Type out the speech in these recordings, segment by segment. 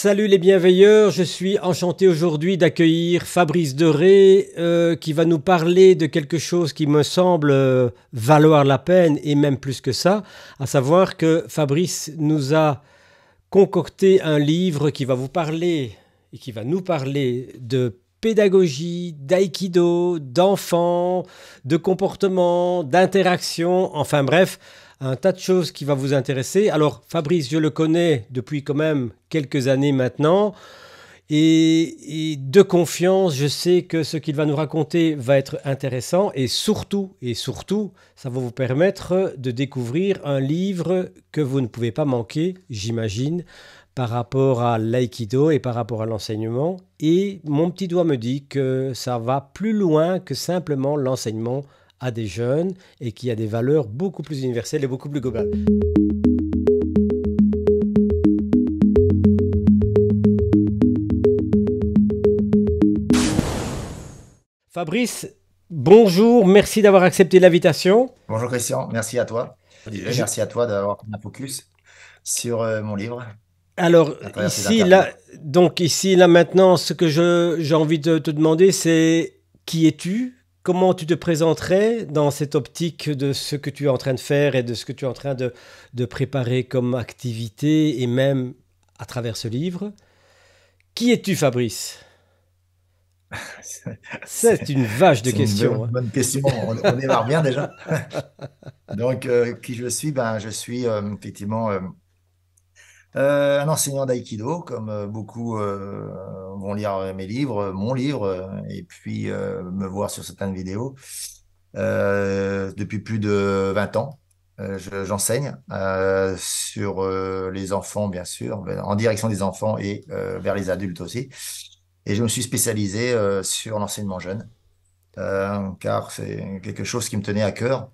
Salut les bienveilleurs, je suis enchanté aujourd'hui d'accueillir Fabrice Deré qui va nous parler de quelque chose qui me semble valoir la peine et même plus que ça, à savoir que Fabrice nous a concocté un livre qui va vous parler et qui va nous parler de pédagogie, d'aïkido, d'enfants, de comportement, d'interaction, enfin bref, un tas de choses qui va vous intéresser. Alors Fabrice, je le connais depuis quand même quelques années maintenant et de confiance, je sais que ce qu'il va nous raconter va être intéressant et surtout, ça va vous permettre de découvrir un livre que vous ne pouvez pas manquer, j'imagine, par rapport à l'aïkido et par rapport à l'enseignement. Et mon petit doigt me dit que ça va plus loin que simplement l'enseignement à des jeunes et qu'il y a des valeurs beaucoup plus universelles et beaucoup plus globales. Fabrice, bonjour, merci d'avoir accepté l'invitation. Bonjour Christian, merci à toi. Et Je- merci à toi d'avoir mis un focus sur mon livre Alors à travers ces ici, interviews. là, donc ici, là maintenant, ce que j'ai envie de te demander, c'est qui es-tu? Comment tu te présenterais dans cette optique de ce que tu es en train de faire et de ce que tu es en train de préparer comme activité et même à travers ce livre? Qui es-tu, Fabrice? C'est C'est une vache de c'est une questions, hein. bonne question, on démarre bien déjà. Donc, qui je suis? Ben, je suis effectivement un enseignant d'aïkido, comme beaucoup vont lire mes livres, mon livre, et puis me voir sur certaines vidéos. Depuis plus de 20 ans, j'enseigne sur les enfants, bien sûr, en direction des enfants et vers les adultes aussi. Et je me suis spécialisé sur l'enseignement jeune, car c'est quelque chose qui me tenait à cœur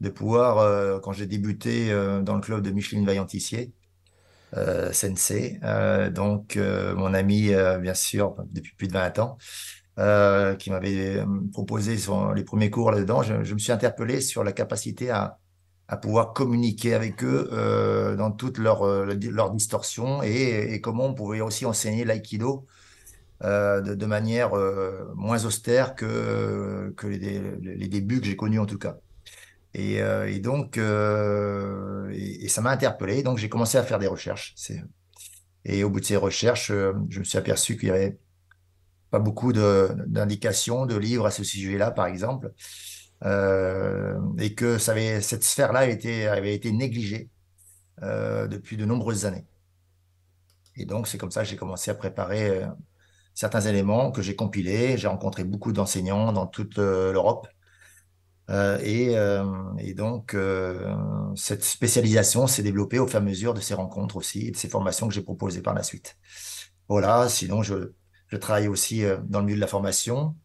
de pouvoir, quand j'ai débuté dans le club de Micheline Vaillantissier, Sensei, donc mon ami, bien sûr, depuis plus de 20 ans, qui m'avait proposé les premiers cours là-dedans, je me suis interpellé sur la capacité à pouvoir communiquer avec eux dans toute leur distorsion et comment on pouvait aussi enseigner l'aïkido de manière moins austère que les débuts que j'ai connus en tout cas. Et donc, et ça m'a interpellé. Donc, j'ai commencé à faire des recherches. Et au bout de ces recherches, je me suis aperçu qu'il y avait pas beaucoup d'indications, de livres à ce sujet-là, par exemple, et que cette sphère-là avait été négligée depuis de nombreuses années. Et donc, c'est comme ça que j'ai commencé à préparer certains éléments que j'ai compilés. J'ai rencontré beaucoup d'enseignants dans toute l'Europe. Et donc, cette spécialisation s'est développée au fur et à mesure de ces rencontres aussi et de ces formations que j'ai proposées par la suite. Voilà, sinon, je travaille aussi dans le milieu de la formation.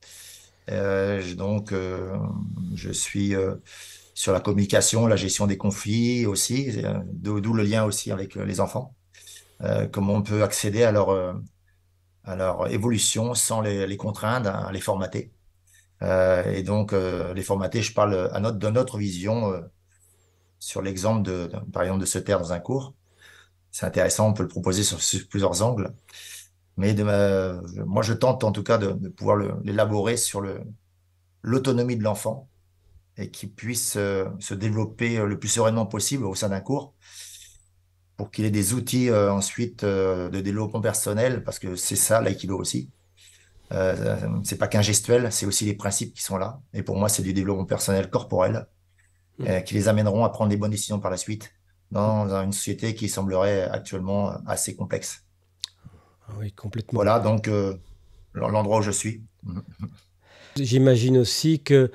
Donc, je suis sur la communication, la gestion des conflits aussi, d'où le lien aussi avec les enfants. Comment on peut accéder à leur évolution sans les contraindre, à les formater. Et donc, les formater, je parle de notre vision sur l'exemple par exemple, de se taire dans un cours. C'est intéressant, on peut le proposer sur plusieurs angles. Mais moi, je tente en tout cas de pouvoir l'élaborer sur l'autonomie de l'enfant et qu'il puisse se développer le plus sereinement possible au sein d'un cours pour qu'il ait des outils ensuite de développement personnel, parce que c'est ça l'aïkido aussi. C'est pas qu'un gestuel, c'est aussi les principes qui sont là. Et pour moi, c'est du développement personnel corporel qui les amèneront à prendre les bonnes décisions par la suite dans une société qui semblerait actuellement assez complexe. Ah oui, complètement. Voilà donc l'endroit où je suis. J'imagine aussi que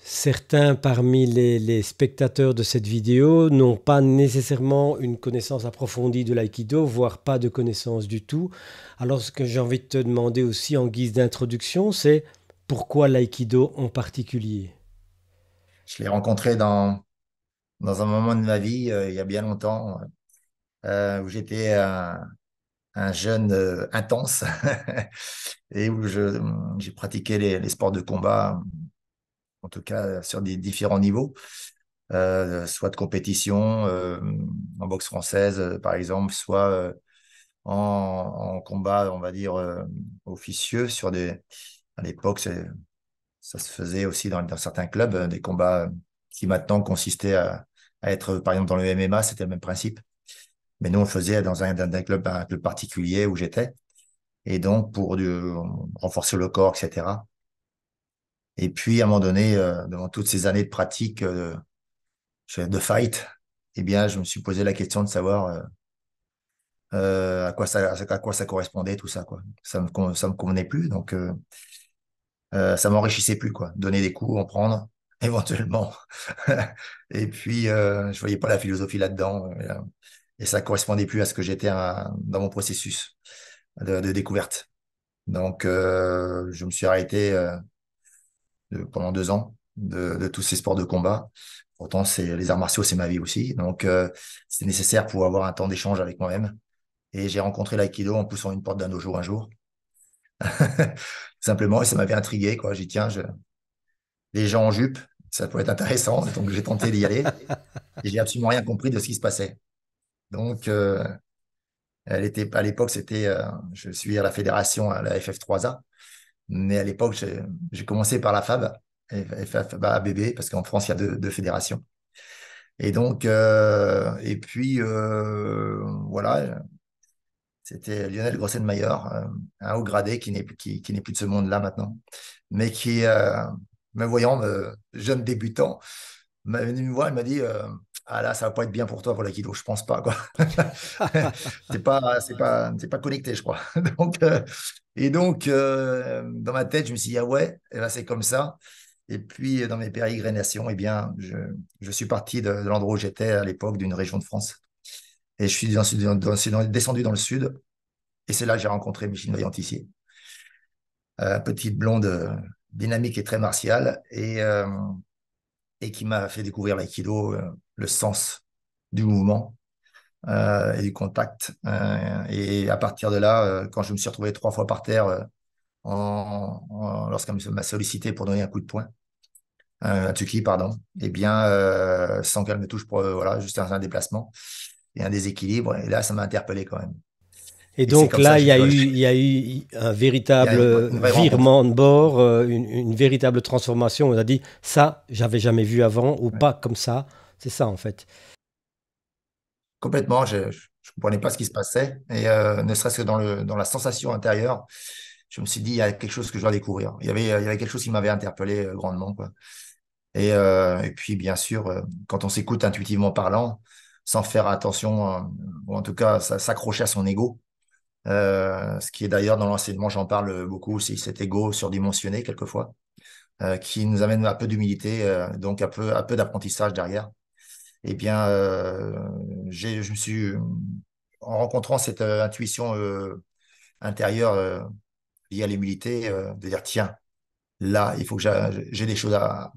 certains parmi les spectateurs de cette vidéo n'ont pas nécessairement une connaissance approfondie de l'aïkido, voire pas de connaissance du tout. Alors ce que j'ai envie de te demander aussi en guise d'introduction, c'est pourquoi l'aïkido en particulier? Je l'ai rencontré dans un moment de ma vie, il y a bien longtemps, où j'étais un jeune intense et où j'ai pratiqué les sports de combat, en tout cas sur des différents niveaux, soit de compétition en boxe française, par exemple, soit en combat, on va dire, officieux à l'époque, ça se faisait aussi dans certains clubs, des combats qui maintenant consistaient à être, par exemple, dans le MMA, c'était le même principe. Mais nous, on le faisait dans un club particulier où j'étais. Et donc, pour renforcer le corps, etc. Et puis, à un moment donné, devant toutes ces années de pratique de fight, eh bien, je me suis posé la question de savoir à quoi ça correspondait, tout ça, quoi. Ça me convenait plus, donc ça m'enrichissait plus, quoi. Donner des coups, en prendre, éventuellement. Et puis, je voyais pas la philosophie là-dedans, et ça correspondait plus à ce que j'étais dans mon processus de découverte. Donc, je me suis arrêté pendant 2 ans de tous ces sports de combat. Pourtant, les arts martiaux, c'est ma vie aussi. Donc, c'était nécessaire pour avoir un temps d'échange avec moi-même. Et j'ai rencontré l'aïkido en poussant une porte d'un dojo un jour. Simplement, et ça m'avait intrigué, quoi. J'ai dit, tiens, les gens en jupe, ça pourrait être intéressant. Donc, j'ai tenté d'y aller. Et j'ai absolument rien compris de ce qui se passait. Donc, à l'époque, je suis à la fédération, à la FF3A. Mais à l'époque, j'ai commencé par la FAB, FF ABB, parce qu'en France, il y a deux fédérations. Et donc, et puis, voilà, c'était Lionel Grossenmayer, un haut gradé qui n'est plus de ce monde-là maintenant, mais qui, me voyant, jeune débutant, m'a venu me voir, il m'a dit ah là, ça va pas être bien pour toi pour l'aïkido, je pense pas, quoi. C'est pas connecté, je crois. Donc, dans ma tête, je me suis dit, ah ouais, eh ben, c'est comme ça. Et puis, dans mes pérégrinations, eh bien, je suis parti de l'endroit où j'étais à l'époque, d'une région de France. Et je suis descendu dans le sud. Et c'est là que j'ai rencontré Micheline Vaillantissier, petite blonde dynamique et très martiale, et qui m'a fait découvrir l'aïkido, le sens du mouvement et du contact. Et à partir de là, quand je me suis retrouvé 3 fois par terre lorsqu'elle m'a sollicité pour donner un coup de poing, un Tsuki, pardon, eh bien, sans qu'elle me touche pour, voilà, juste un déplacement et un déséquilibre. Et là, ça m'a interpellé quand même. Et Et c'est donc comme ça là, que il y a eu un il y a véritable une vraie rencontre. virement de bord, une véritable transformation. On a dit, ça, j'avais jamais vu avant, ou Ouais. pas comme ça. C'est ça, en fait. Complètement, je ne comprenais pas ce qui se passait. Et ne serait-ce que dans la sensation intérieure, je me suis dit, il y a quelque chose que je dois découvrir. Il y avait quelque chose qui m'avait interpellé grandement, quoi. Et puis, bien sûr, quand on s'écoute intuitivement parlant, sans faire attention, ou en tout cas s'accrocher à son ego, ce qui est d'ailleurs dans l'enseignement, j'en parle beaucoup aussi, cet ego surdimensionné quelquefois, qui nous amène à peu d'humilité, donc à peu d'apprentissage derrière. Eh bien, je me suis, en rencontrant cette intuition intérieure liée à l'humilité, de dire, tiens, là, il faut que j'ai des choses à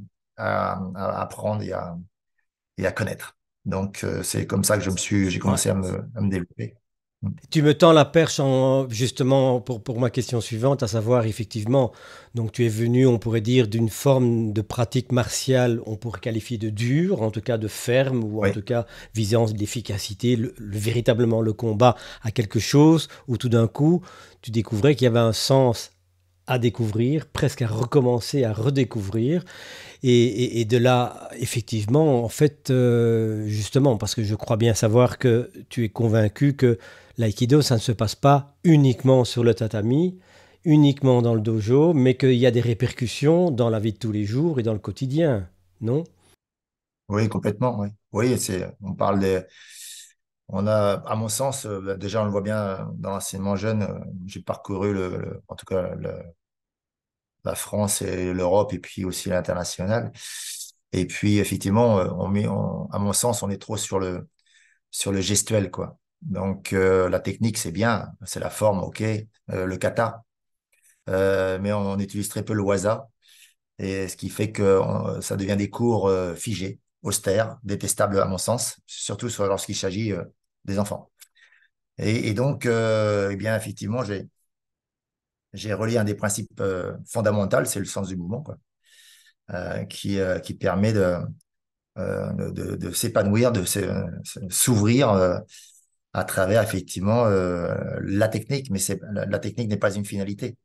apprendre et à connaître. Donc, c'est comme ça que j'ai Ouais. commencé à me développer. Mm. Tu me tends la perche justement pour ma question suivante, à savoir effectivement, donc tu es venu, on pourrait dire, d'une forme de pratique martiale, on pourrait qualifier de dure, en tout cas de ferme, ou en Oui, tout cas visant l'efficacité, véritablement le combat à quelque chose, où tout d'un coup, tu découvrais qu'il y avait un sens à découvrir, presque à recommencer, à redécouvrir. Et de là, effectivement, en fait, justement, parce que je crois bien savoir que tu es convaincu que l'aïkido, ça ne se passe pas uniquement sur le tatami, uniquement dans le dojo, mais qu'il y a des répercussions dans la vie de tous les jours et dans le quotidien, non? oui, complètement. Oui, oui, on a, à mon sens, bah, déjà, on le voit bien dans l'enseignement jeune. J'ai parcouru en tout cas, la France et l'Europe et puis aussi l'international. Et puis, effectivement, à mon sens, on est trop sur le gestuel, quoi. Donc, la technique, c'est bien, c'est la forme, ok, le kata, mais on utilise très peu le waza, et ce qui fait que ça devient des cours figés, austères, détestables à mon sens, surtout lorsqu'il s'agit des enfants. Et donc, eh bien, effectivement, j'ai relié un des principes fondamentaux, c'est le sens du mouvement, quoi, qui permet de s'épanouir, s'ouvrir. à travers effectivement la technique, mais la technique n'est pas une finalité.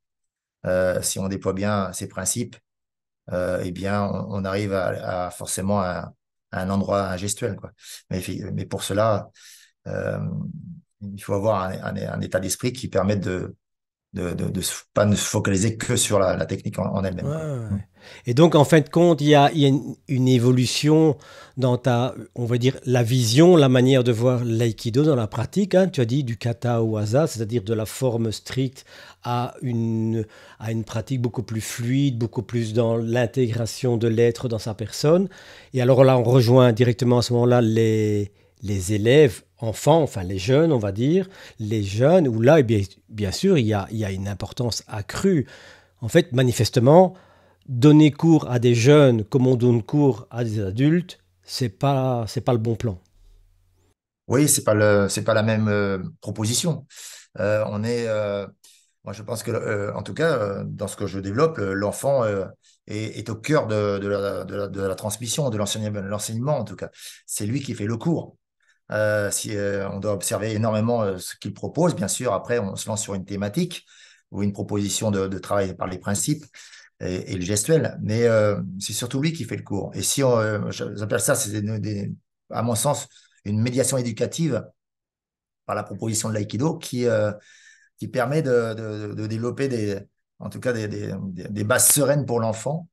Si on déploie bien ces principes, eh bien, on arrive forcément à un endroit, un gestuel, quoi. Mais pour cela, euh, il faut avoir un état d'esprit qui permette pas ne se focaliser que sur la technique en Ouais, elle-même, quoi. ouais. Et donc, en fin de compte, il y a une évolution dans ta, on va dire, la vision, la manière de voir l'aïkido dans la pratique, hein. Tu as dit du kata au waza, c'est-à-dire de la forme stricte à une pratique beaucoup plus fluide, beaucoup plus dans l'intégration de l'être dans sa personne. Et alors là, on rejoint directement à ce moment-là les élèves, enfants, enfin les jeunes, on va dire, les jeunes, où là, eh bien sûr, il y a une importance accrue. En fait, manifestement, donner cours à des jeunes comme on donne cours à des adultes, c'est pas le bon plan. Oui, c'est pas la même proposition. On est, moi, je pense que, en tout cas, dans ce que je développe, l'enfant est au cœur de la transmission, de l'enseignement, en tout cas. C'est lui qui fait le cours. Si, on doit observer énormément ce qu'il propose, bien sûr. Après, on se lance sur une thématique ou une proposition de travail par les principes et le gestuel. Mais c'est surtout lui qui fait le cours. Et si j'appelle ça, à mon sens, une médiation éducative par la proposition de l'aïkido qui permet de développer en tout cas des bases sereines pour l'enfant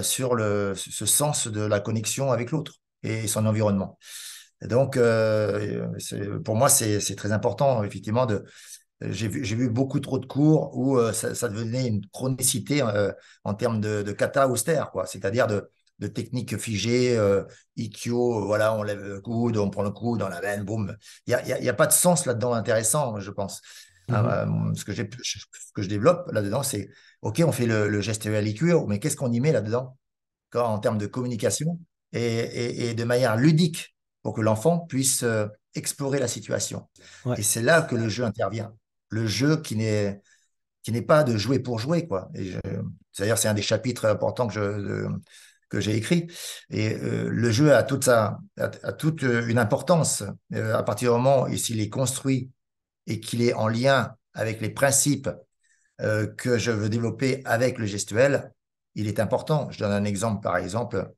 sur ce sens de la connexion avec l'autre et son environnement. Et donc, pour moi, c'est très important, effectivement. J'ai vu beaucoup trop de cours où ça devenait une chronicité en termes de kata austère, quoi. C'est-à-dire de techniques figées, ikkyo, voilà, on lève le coude, on prend le coude dans la veine, boum. Il y a pas de sens là-dedans intéressant, je pense. Mhm. Ce que je développe là-dedans, c'est, OK, on fait le geste à l'IQ, mais qu'est-ce qu'on y met là-dedans en termes de communication et de manière ludique pour que l'enfant puisse explorer la situation. Ouais. Et c'est là que le jeu intervient. Le jeu qui n'est pas de jouer pour jouer, quoi. D'ailleurs, c'est un des chapitres importants que j'ai écrit. Et le jeu a toute une importance à partir du moment où s'il est construit et qu'il est en lien avec les principes que je veux développer avec le gestuel, il est important. Je donne un exemple, par exemple,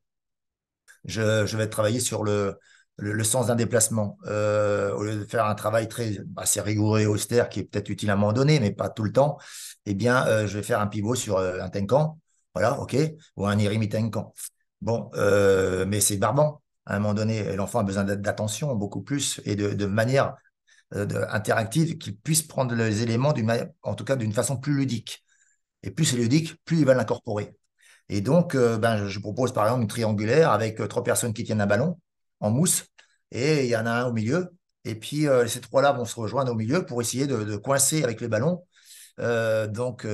je vais travailler sur le sens d'un déplacement. Au lieu de faire un travail assez rigoureux et austère, qui est peut-être utile à un moment donné, mais pas tout le temps, eh bien, je vais faire un pivot sur un tenkan, voilà, OK, ou un irimi tenkan. Bon, mais c'est barbant. À un moment donné, l'enfant a besoin d'attention beaucoup plus et de manière interactive qu'il puisse prendre les éléments, en tout cas d'une façon plus ludique. Et plus c'est ludique, plus il va l'incorporer. Et donc, je propose par exemple une triangulaire avec trois personnes qui tiennent un ballon en mousse et il y en a un au milieu. Et puis, ces trois-là vont se rejoindre au milieu pour essayer de coincer avec les ballons donc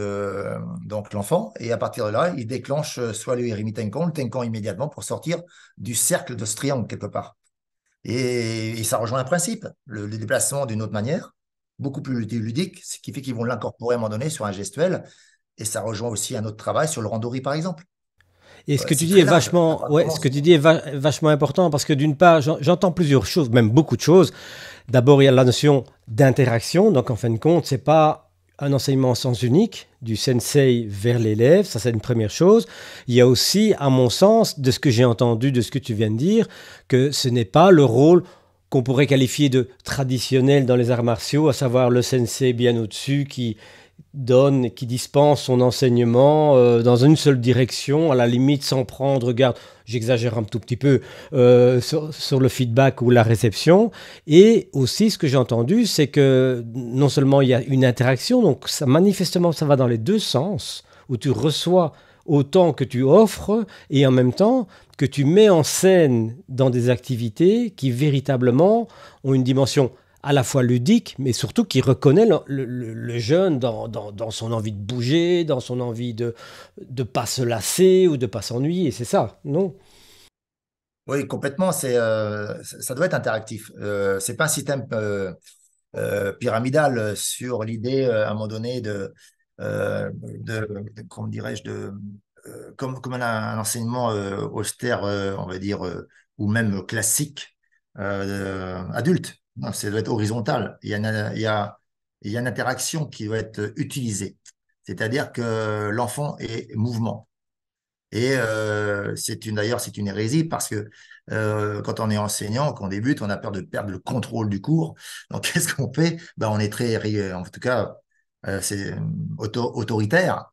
l'enfant. Et à partir de là, il déclenche soit le Hirimi Tenkan, le Tenkan immédiatement pour sortir du cercle de ce triangle quelque part. Et ça rejoint un principe, le déplacement d'une autre manière, beaucoup plus ludique, ce qui fait qu'ils vont l'incorporer à un moment donné sur un gestuel. Et ça rejoint aussi un autre travail sur le randori, par exemple. Et ce que tu C'est dis est très large. vachement, ouais, ce que tu dis est vachement important parce que d'une part, j'entends plusieurs choses, même beaucoup de choses. D'abord, il y a la notion d'interaction. Donc, en fin de compte, c'est pas un enseignement en sens unique du sensei vers l'élève. Ça, c'est une première chose. Il y a aussi, à mon sens, de ce que j'ai entendu, de ce que tu viens de dire, que ce n'est pas le rôle qu'on pourrait qualifier de traditionnel dans les arts martiaux, à savoir le sensei bien au-dessus qui dispense son enseignement dans une seule direction, à la limite sans prendre garde, j'exagère un tout petit peu, sur le feedback ou la réception. Et aussi, ce que j'ai entendu, c'est que non seulement il y a une interaction, donc ça, manifestement, ça va dans les deux sens, où tu reçois autant que tu offres, et en même temps que tu mets en scène dans des activités qui véritablement ont une dimension à la fois ludique, mais surtout qui reconnaît le jeune dans son envie de bouger, dans son envie de ne pas se lasser ou de ne pas s'ennuyer. C'est ça, non? Oui, complètement. Ça doit être interactif. C'est pas un système pyramidal sur l'idée, à un moment donné, comment dirais-je, comme un enseignement austère, on va dire, ou même classique, adulte. Non, ça doit être horizontal. Il y a une interaction qui doit être utilisée. C'est-à-dire que l'enfant est mouvement. Et d'ailleurs, c'est une hérésie parce que quand on est enseignant, quand on débute, on a peur de perdre le contrôle du cours. Donc, qu'est-ce qu'on fait? Ben, on est en tout cas, c'est autoritaire.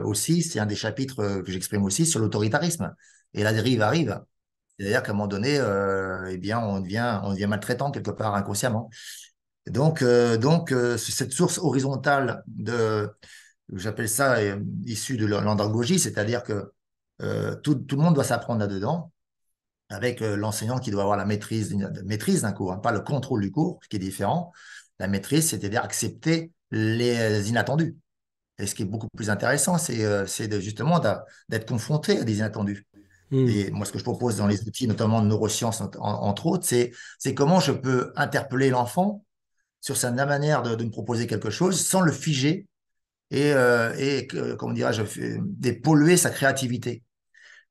Aussi, c'est un des chapitres que j'exprime aussi sur l'autoritarisme. Et la dérive arrive. C'est-à-dire qu'à un moment donné, eh bien, on devient maltraitant quelque part inconsciemment. Cette source horizontale j'appelle ça issu de l'andragogie, c'est-à-dire que tout le monde doit s'apprendre là-dedans, avec l'enseignant qui doit avoir la maîtrise d'un cours, hein, pas le contrôle du cours, ce qui est différent. La maîtrise, c'est-à-dire accepter les inattendus. Et ce qui est beaucoup plus intéressant, justement d'être confronté à des inattendus. Hmm. Et moi, ce que je propose dans les outils, notamment de neurosciences, entre autres, c'est comment je peux interpeller l'enfant sur sa manière de me proposer quelque chose sans le figer comment dirais-je, dépolluer sa créativité.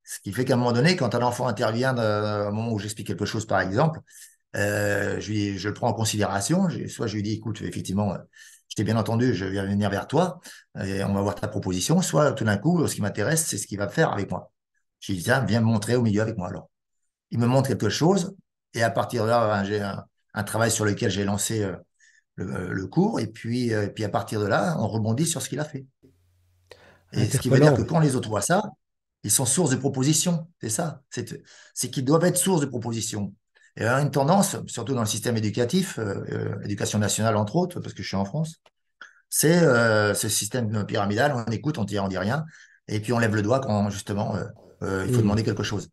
Ce qui fait qu'à un moment donné, quand un enfant intervient, à un moment où j'explique quelque chose, par exemple, je le prends en considération. Soit je lui dis, écoute, effectivement, je t'ai bien entendu, je vais venir vers toi et on va voir ta proposition. Soit tout d'un coup, ce qui m'intéresse, c'est ce qu'il va faire avec moi. Je lui dis, tiens, viens me montrer au milieu avec moi alors. Il me montre quelque chose et à partir de là, j'ai un travail sur lequel j'ai lancé le cours et puis à partir de là, on rebondit sur ce qu'il a fait. Et ce qui veut dire que Interpellant. quand les autres voient ça, ils sont source de propositions. C'est ça. C'est qu'ils doivent être source de propositions. Et une tendance, surtout dans le système éducatif, éducation nationale entre autres, parce que je suis en France, c'est ce système pyramidal. On écoute, on dit rien, et puis on lève le doigt quand justement il faut Hmm. demander quelque chose.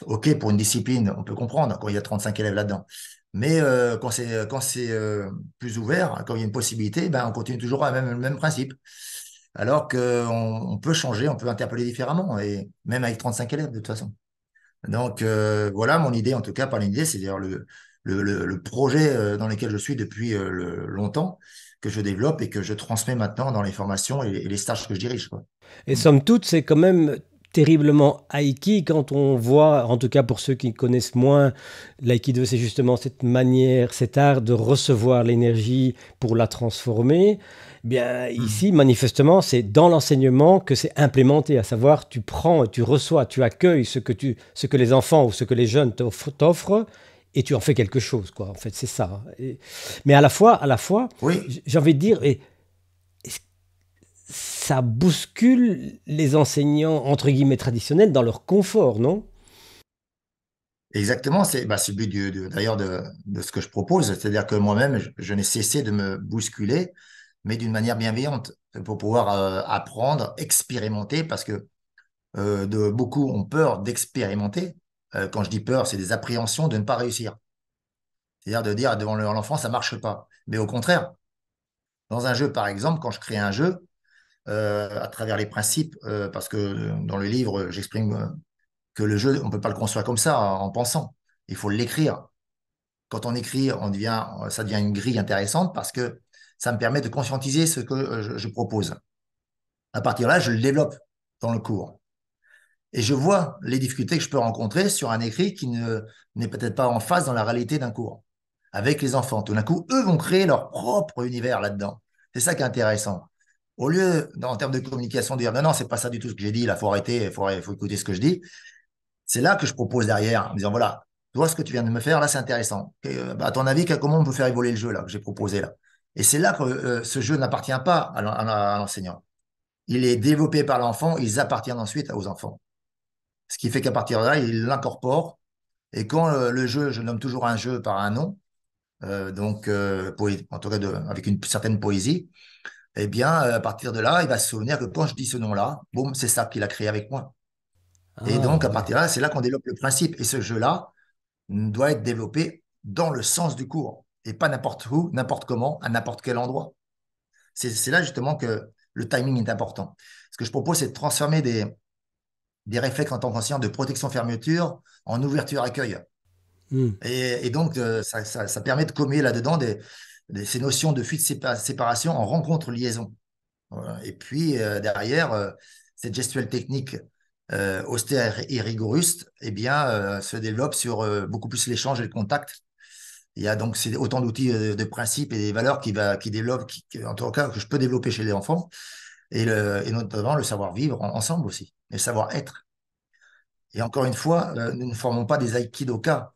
OK, pour une discipline, on peut comprendre quand il y a 35 élèves là-dedans. Mais quand c'est plus ouvert, quand il y a une possibilité, ben, on continue toujours à le même principe. Alors qu'on peut changer, on peut interpeller différemment, et même avec 35 élèves de toute façon. Donc voilà mon idée, en tout cas, par l'idée, c'est d'ailleurs le projet dans lequel je suis depuis longtemps, que je développe et que je transmets maintenant dans les formations et les stages que je dirige, quoi. Et somme toute, c'est quand même terriblement aïki quand on voit, en tout cas pour ceux qui connaissent moins, l'aïkido, c'est justement cette manière, cet art de recevoir l'énergie pour la transformer. Bien, Mhm. ici, manifestement, c'est dans l'enseignement que c'est implémenté, à savoir, tu prends, tu reçois, tu accueilles ce que les enfants ou ce que les jeunes t'offrent, et tu en fais quelque chose, quoi. En fait, c'est ça. Mais à la fois, Oui, j'ai envie de dire, ça bouscule les enseignants, entre guillemets, traditionnels dans leur confort, non? exactement. C'est le but d'ailleurs de ce que je propose. C'est-à-dire que moi-même, je n'ai cessé de me bousculer, mais d'une manière bienveillante, pour pouvoir apprendre, expérimenter, parce que beaucoup ont peur d'expérimenter. Quand je dis peur, c'est des appréhensions de ne pas réussir. C'est-à-dire de dire devant l'enfant, ça marche pas. Mais au contraire, dans un jeu, par exemple, quand je crée un jeu, à travers les principes, parce que dans le livre, j'exprime que le jeu, on peut pas le construire comme ça, en pensant. Il faut l'écrire. Quand on écrit, ça devient une grille intéressante parce que ça me permet de conscientiser ce que je propose. À partir de là, je le développe dans le cours. Et je vois les difficultés que je peux rencontrer sur un écrit n'est peut-être pas en phase dans la réalité d'un cours. Avec les enfants, tout d'un coup, eux vont créer leur propre univers là-dedans. C'est ça qui est intéressant. Au lieu, en termes de communication, de dire non, non, c'est pas ça du tout ce que j'ai dit, il faut arrêter, faut écouter ce que je dis. C'est là que je propose derrière, en disant voilà, toi, ce que tu viens de me faire, là, c'est intéressant. À ton avis, comment on peut faire évoluer le jeu là, que j'ai proposé là? Et c'est là que ce jeu n'appartient pas à l'enseignant. Il est développé par l'enfant, il appartient ensuite aux enfants. Ce qui fait qu'à partir de là, il l'incorpore. Et quand le jeu, je nomme toujours un jeu par un nom, en tout cas avec une certaine poésie, eh bien, à partir de là, il va se souvenir que quand je dis ce nom-là, boum, c'est ça qu'il a créé avec moi. Et donc, Ah à oui. partir de là, c'est là qu'on développe le principe. Et ce jeu-là doit être développé dans le sens du cours et pas n'importe où, n'importe comment, à n'importe quel endroit. C'est là justement que le timing est important. Ce que je propose, c'est de transformer des réflexes en tant qu'enseignant de protection-fermeture en ouverture-accueil. Hmm. Et donc, ça permet de commer là-dedans ces notions de fuite-séparation en rencontre-liaison. Voilà. Et puis, derrière, cette gestuelle technique austère et rigoureuse, eh bien, se développe sur beaucoup plus l'échange et le contact. Il y a donc c'est autant d'outils, de principes et des valeurs qui développent, en tout cas que je peux développer chez les enfants et notamment le savoir-vivre ensemble aussi, et le savoir-être. Et encore une fois, nous ne formons pas des aikidoka.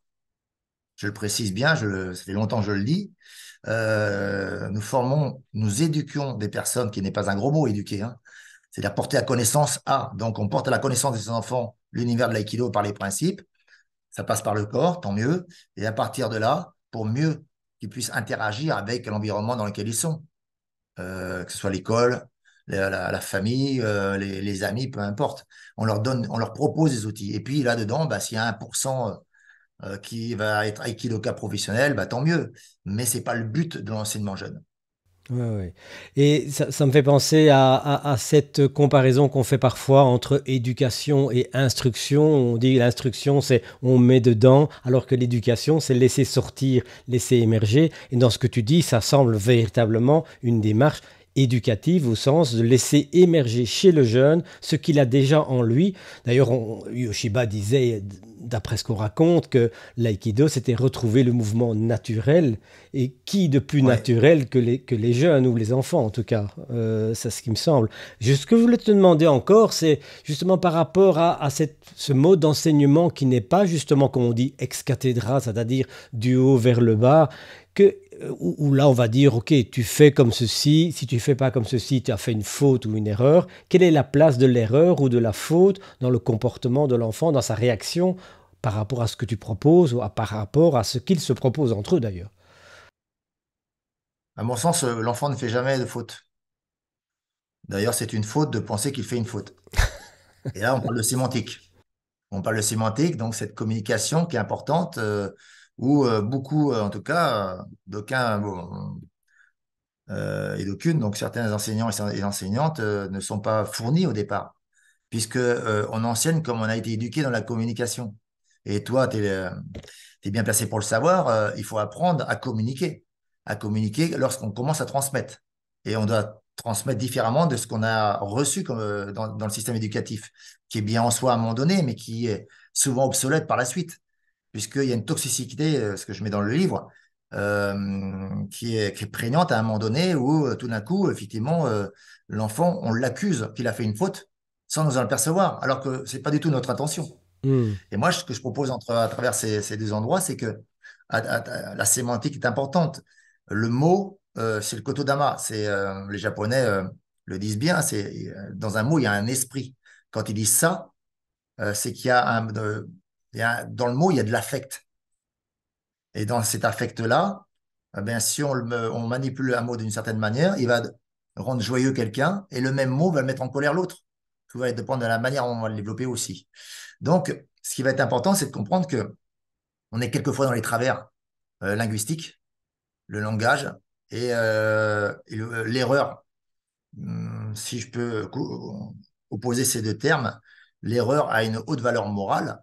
Je le précise bien, ça fait longtemps que je le dis. Nous éduquons des personnes, qui n'est pas un gros mot, éduquer, hein. C'est-à-dire porter à connaissance à. Donc, on porte à la connaissance des enfants l'univers de l'aïkido par les principes. Ça passe par le corps, tant mieux. Et à partir de là, pour mieux qu'ils puissent interagir avec l'environnement dans lequel ils sont, que ce soit l'école, la famille, les amis, peu importe. On leur propose des outils. Et puis là-dedans, bah, s'il y a 1% qui va être aikidoka professionnel, bah, tant mieux. Mais c'est pas le but de l'enseignement jeune. Ouais, ouais. Et ça me fait penser à cette comparaison qu'on fait parfois entre éducation et instruction. On dit l'instruction, c'est on met dedans, alors que l'éducation, c'est laisser sortir, laisser émerger. Et dans ce que tu dis, ça semble véritablement une démarche éducative au sens de laisser émerger chez le jeune ce qu'il a déjà en lui. D'ailleurs, Yoshiba disait, d'après ce qu'on raconte, que l'aïkido, c'était retrouver le mouvement naturel. Et qui de plus Ouais. naturel que les jeunes ou les enfants, en tout cas. C'est ce qui me semble. Ce que je voulais te demander encore, c'est justement par rapport à ce mode d'enseignement qui n'est pas justement, comme on dit, ex cathedra, c'est-à-dire du haut vers le bas, où là on va dire, ok, tu fais comme ceci, si tu fais pas comme ceci, tu as fait une faute ou une erreur. Quelle est la place de l'erreur ou de la faute dans le comportement de l'enfant, dans sa réaction par rapport à ce que tu proposes ou par rapport à ce qu'ils se proposent entre eux d'ailleurs? À mon sens, l'enfant ne fait jamais de faute. D'ailleurs, c'est une faute de penser qu'il fait une faute. Et là, on parle de sémantique. On parle de sémantique, donc cette communication qui est importante, où beaucoup, en tout cas, d'aucuns bon, et d'aucunes, donc certains enseignants et enseignantes ne sont pas fournis au départ, puisque on enseigne comme on a été éduqué dans la communication. Et toi, tu es bien placé pour le savoir, il faut apprendre à communiquer lorsqu'on commence à transmettre. Et on doit transmettre différemment de ce qu'on a reçu comme, dans le système éducatif, qui est bien en soi à un moment donné, mais qui est souvent obsolète par la suite, puisqu'il y a une toxicité, ce que je mets dans le livre, qui est prégnante à un moment donné où tout d'un coup, effectivement, l'enfant, on l'accuse qu'il a fait une faute sans nous en percevoir, alors que c'est pas du tout notre intention. Hmm. Et moi, ce que je propose à travers ces deux endroits, c'est que la sémantique est importante. Le mot, c'est le kokodama. Les Japonais le disent bien. Dans un mot, il y a un esprit. Quand ils disent ça, c'est qu'il y a dans le mot, il y a de l'affect. Et dans cet affect-là, ben, si on manipule un mot d'une certaine manière, il va rendre joyeux quelqu'un et le même mot va le mettre en colère l'autre. Tout va dépendre de la manière dont on va le développer aussi. Donc, ce qui va être important, c'est de comprendre que on est quelquefois dans les travers linguistiques, le langage et l'erreur. Si je peux opposer ces deux termes, l'erreur a une haute valeur morale.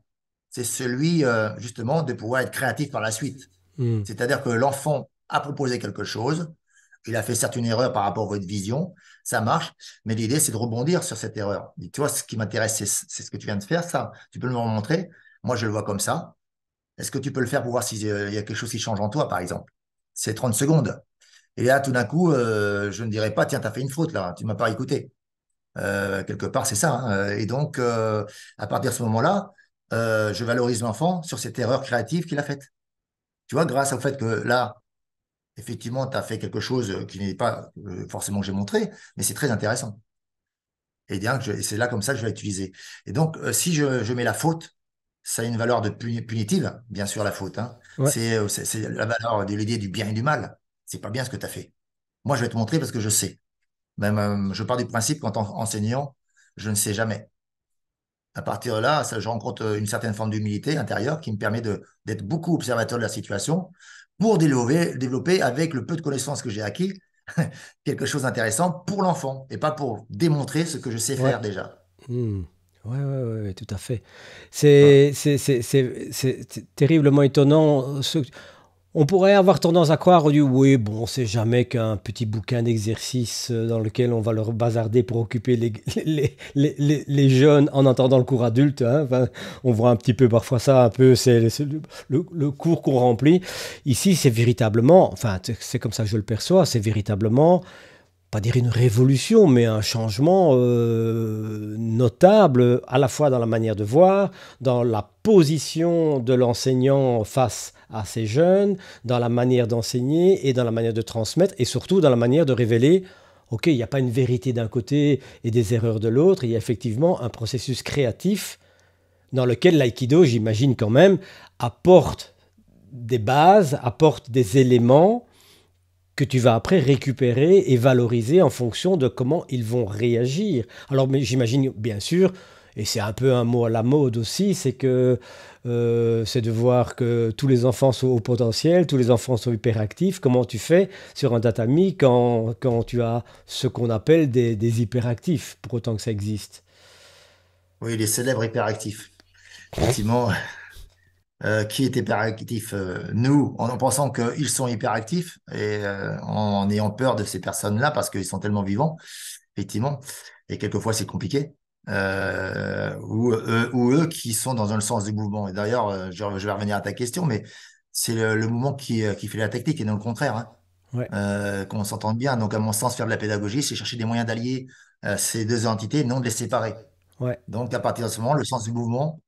C'est celui, justement, de pouvoir être créatif par la suite. Hmm. C'est-à-dire que l'enfant a proposé quelque chose, il a fait certes une erreur par rapport à votre vision, ça marche, mais l'idée, c'est de rebondir sur cette erreur. Et tu vois, ce qui m'intéresse, c'est ce que tu viens de faire, ça. Tu peux me le montrer. Moi, je le vois comme ça. Est-ce que tu peux le faire pour voir s'il y a quelque chose qui change en toi, par exemple? C'est 30 secondes. Et là, tout d'un coup, je ne dirais pas, tiens, tu as fait une faute là, tu m'as pas écouté. Quelque part, c'est ça, hein. Et donc, à partir de ce moment-là, je valorise l'enfant sur cette erreur créative qu'il a faite. Tu vois, grâce au fait que là, effectivement, tu as fait quelque chose qui n'est pas forcément que j'ai montré, mais c'est très intéressant. Et bien, et c'est là comme ça que je vais l'utiliser. Et donc, si je mets la faute, ça a une valeur de punitive, bien sûr, la faute, hein. Ouais. C'est la valeur de l'idée du bien et du mal. C'est pas bien ce que tu as fait. Moi, je vais te montrer parce que je sais. Même, je pars du principe qu'en tant qu'enseignant, je ne sais jamais. À partir de là, je rencontre une certaine forme d'humilité intérieure qui me permet d'être beaucoup observateur de la situation pour développer avec le peu de connaissances que j'ai acquis quelque chose d'intéressant pour l'enfant et pas pour démontrer ce que je sais Ouais. faire déjà. Hmm. Ouais, ouais, ouais, ouais, tout à fait. Tu vois. C'est terriblement étonnant. On pourrait avoir tendance à croire, on dit, oui, bon, c'est jamais qu'un petit bouquin d'exercice dans lequel on va leur bazarder pour occuper les jeunes en attendant le cours adulte, hein. Enfin, on voit un petit peu parfois ça, un peu, c'est le cours qu'on remplit. Ici, c'est véritablement, enfin, c'est comme ça que je le perçois, c'est véritablement pas dire une révolution, mais un changement notable, à la fois dans la manière de voir, dans la position de l'enseignant face à ces jeunes, dans la manière d'enseigner et dans la manière de transmettre, et surtout dans la manière de révéler, OK, il n'y a pas une vérité d'un côté et des erreurs de l'autre, il y a effectivement un processus créatif dans lequel l'aïkido, j'imagine quand même, apporte des bases, apporte des éléments que tu vas après récupérer et valoriser en fonction de comment ils vont réagir. Alors, mais j'imagine bien sûr, et c'est un peu un mot à la mode aussi, c'est que c'est de voir que tous les enfants sont au potentiel, tous les enfants sont hyperactifs. Comment tu fais sur un tatami quand tu as ce qu'on appelle des hyperactifs, pour autant que ça existe? Oui, les célèbres hyperactifs. Effectivement, qui est hyperactif? Nous, en pensant qu'ils sont hyperactifs et en ayant peur de ces personnes-là parce qu'ils sont tellement vivants, effectivement. Et quelquefois, c'est compliqué. Ou eux qui sont dans un sens du mouvement. Et d'ailleurs, je vais revenir à ta question, mais c'est le mouvement qui fait la technique et non le contraire, hein. Ouais, Qu'on s'entende bien. Donc, à mon sens, faire de la pédagogie, c'est chercher des moyens d'allier ces deux entités, non de les séparer. ouais. Donc, à partir de ce moment, le sens du mouvement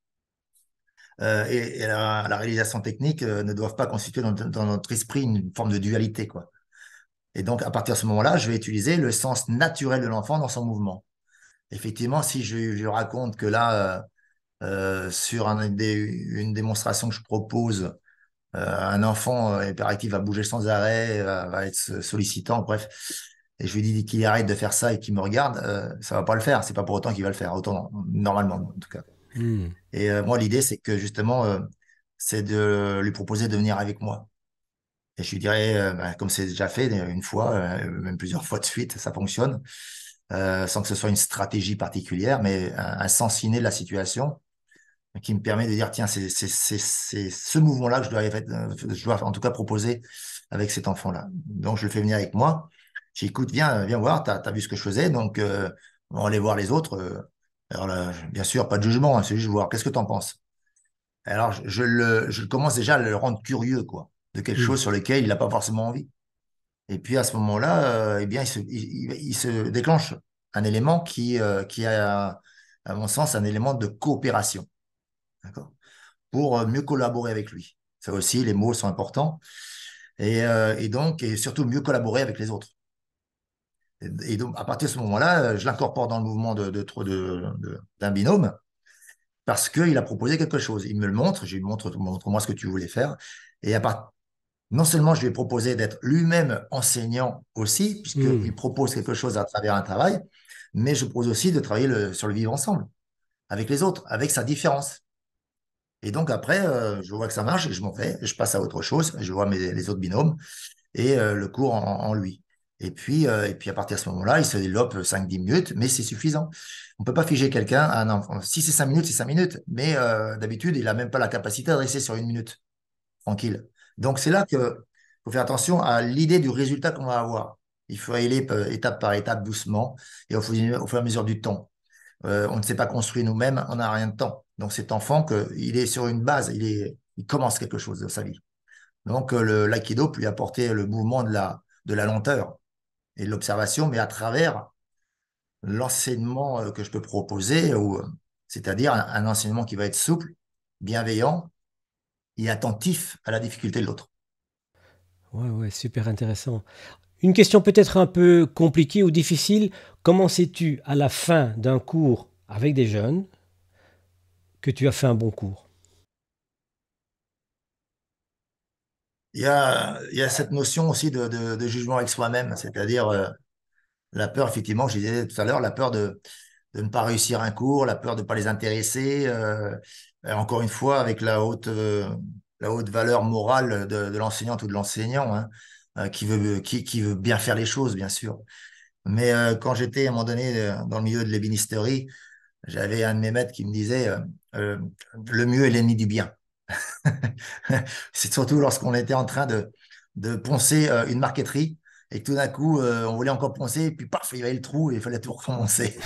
et la réalisation technique ne doivent pas constituer dans notre esprit une forme de dualité, quoi. Et donc, à partir de ce moment-là, je vais utiliser le sens naturel de l'enfant dans son mouvement. Effectivement, si je raconte que là, sur une démonstration que je propose, un enfant hyperactif va bouger sans arrêt, va être sollicitant, bref, et je lui dis qu'il arrête de faire ça et qu'il me regarde, ça va pas le faire. C'est pas pour autant qu'il va le faire, autant normalement en tout cas. Hmm. Et moi, l'idée, c'est que justement, c'est de lui proposer de venir avec moi. Et je lui dirais, bah, comme c'est déjà fait une fois, même plusieurs fois de suite, ça fonctionne, sans que ce soit une stratégie particulière, mais un sens inné de la situation qui me permet de dire, tiens, c'est ce mouvement-là que je dois en tout cas proposer avec cet enfant-là. Donc, je le fais venir avec moi. J'écoute, viens voir, t'as vu ce que je faisais, donc on va aller voir les autres. Alors là, bien sûr, pas de jugement, hein, c'est juste voir, qu'est-ce que tu en penses? Alors, je commence déjà à le rendre curieux, quoi, de quelque Hmm. chose sur lequel il n'a pas forcément envie. Et puis, à ce moment-là, eh bien, il se déclenche un élément qui a, à mon sens, un élément de coopération. D'accord? Pour mieux collaborer avec lui. Ça aussi, les mots sont importants. Et donc, et surtout mieux collaborer avec les autres. Et donc, à partir de ce moment-là, je l'incorpore dans le mouvement d'un binôme parce qu'il a proposé quelque chose. Il me le montre, je lui montre, montre-moi ce que tu voulais faire. Et non seulement je lui ai proposé d'être lui-même enseignant aussi, Hmm. puisqu'il propose quelque chose à travers un travail, mais je propose aussi de travailler sur le vivre ensemble, avec les autres, avec sa différence. Et donc après, je vois que ça marche et je m'en vais, je passe à autre chose, je vois les autres binômes et le cours en lui. Et puis à partir de ce moment-là, il se développe 5-10 minutes, mais c'est suffisant. On peut pas figer quelqu'un à un enfant. Si c'est 5 minutes, c'est 5 minutes, mais d'habitude, il a même pas la capacité de rester sur une minute, tranquille. Donc c'est là que faut faire attention à l'idée du résultat qu'on va avoir. Il faut y aller étape par étape, doucement, et au fur et à mesure du temps. On ne s'est pas construit nous-mêmes, on n'a rien de temps. Donc cet enfant, il est sur une base, il commence quelque chose de sa vie. Donc l'aïkido peut lui apporter le mouvement de la lenteur et de l'observation, mais à travers l'enseignement que je peux proposer, c'est-à-dire un enseignement qui va être souple, bienveillant et attentif à la difficulté de l'autre. Ouais, ouais, super intéressant. Une question peut-être un peu compliquée ou difficile. Comment sais-tu à la fin d'un cours avec des jeunes que tu as fait un bon cours? Il y a cette notion aussi de jugement avec soi-même, c'est-à-dire la peur, effectivement, je disais tout à l'heure, la peur de ne pas réussir un cours, la peur de ne pas les intéresser. Et encore une fois, avec la haute valeur morale de l'enseignante ou de l'enseignant, hein, qui veut bien faire les choses, bien sûr. Mais quand j'étais à un moment donné dans le milieu de l'ébénisterie, j'avais un de mes maîtres qui me disait le mieux est l'ennemi du bien. C'est surtout lorsqu'on était en train de poncer une marqueterie et que tout d'un coup, on voulait encore poncer, et puis paf, il y avait le trou et il fallait tout recommencer.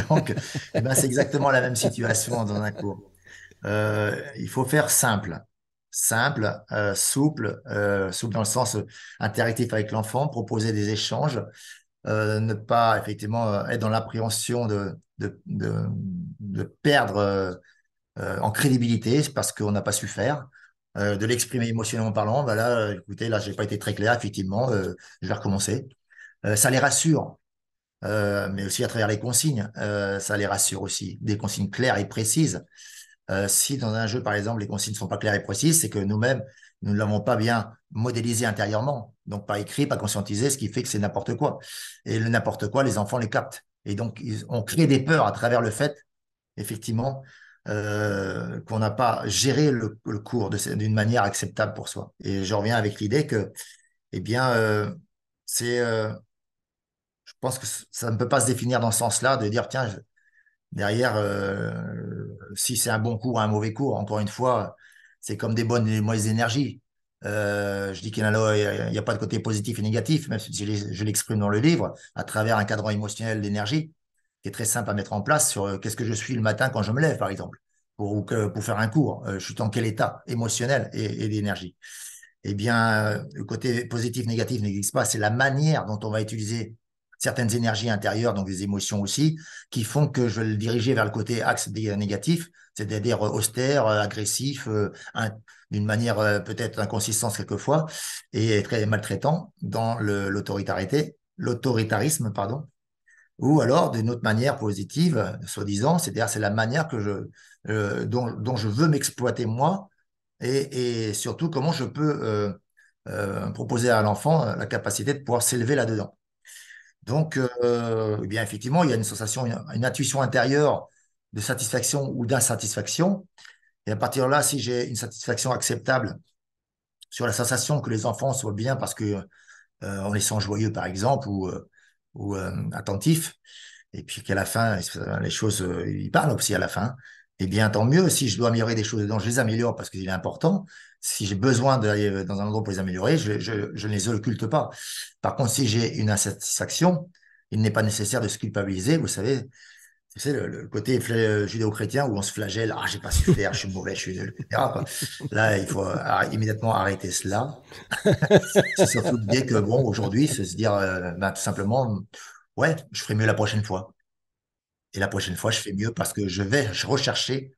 Donc, eh ben, c'est exactement la même situation dans un cours. Il faut faire simple, simple, souple dans le sens interactif avec l'enfant, proposer des échanges, ne pas effectivement être dans l'appréhension de perdre en crédibilité parce qu'on n'a pas su faire, de l'exprimer émotionnellement parlant. Bah là, écoutez, là, j'ai pas été très clair, effectivement, je vais recommencer. Ça les rassure, mais aussi à travers les consignes, ça les rassure aussi, des consignes claires et précises. Si dans un jeu, par exemple, les consignes ne sont pas claires et précises, c'est que nous-mêmes, nous ne l'avons pas bien modélisé intérieurement. Donc, pas écrit, pas conscientisé, ce qui fait que c'est n'importe quoi. Et le n'importe quoi, les enfants les captent. Et donc, on crée des peurs à travers le fait, effectivement, qu'on n'a pas géré le cours d'une manière acceptable pour soi. Et je reviens avec l'idée que, eh bien, c'est, je pense que ça ne peut pas se définir dans ce sens-là, de dire, tiens, derrière, si c'est un bon cours ou un mauvais cours, encore une fois, c'est comme des bonnes et des mauvaises énergies. Je dis qu'il n'y a pas de côté positif et négatif, même si je l'exprime dans le livre, à travers un cadran émotionnel d'énergie, qui est très simple à mettre en place sur qu'est-ce que je suis le matin quand je me lève, par exemple, pour faire un cours. Je suis dans quel état émotionnel et d'énergie. Eh bien, le côté positif, négatif n'existe pas. C'est la manière dont on va utiliser certaines énergies intérieures, donc des émotions aussi, qui font que je vais le diriger vers le côté axe négatif, c'est-à-dire austère, agressif, d'une manière peut-être inconsistante quelquefois, et très maltraitant dans l'autoritarisme, pardon, ou alors d'une autre manière positive, soi-disant, c'est-à-dire c'est la manière dont je veux m'exploiter moi, et surtout comment je peux proposer à l'enfant la capacité de pouvoir s'élever là-dedans. Donc, eh bien, effectivement, il y a une sensation, une intuition intérieure de satisfaction ou d'insatisfaction. Et à partir de là, si j'ai une satisfaction acceptable sur la sensation que les enfants soient bien parce que on les sent joyeux, par exemple, ou attentifs, et puis qu'à la fin, les choses, ils parlent aussi à la fin, eh bien, tant mieux. Si je dois améliorer des choses dedans, je les améliore parce qu'il est important. Si j'ai besoin d'aller dans un endroit pour les améliorer, je ne les occulte pas. Par contre, si j'ai une insatisfaction, il n'est pas nécessaire de se culpabiliser. Vous savez, c'est le côté judéo-chrétien où on se flagelle. Ah, j'ai pas su faire, je suis mauvais, je suis nul, etc., quoi. Là, il faut immédiatement arrêter cela. C'est surtout l'idée que, bon, aujourd'hui, c'est se dire, ben, tout simplement, ouais, je ferai mieux la prochaine fois. Et la prochaine fois, je fais mieux parce que je vais rechercher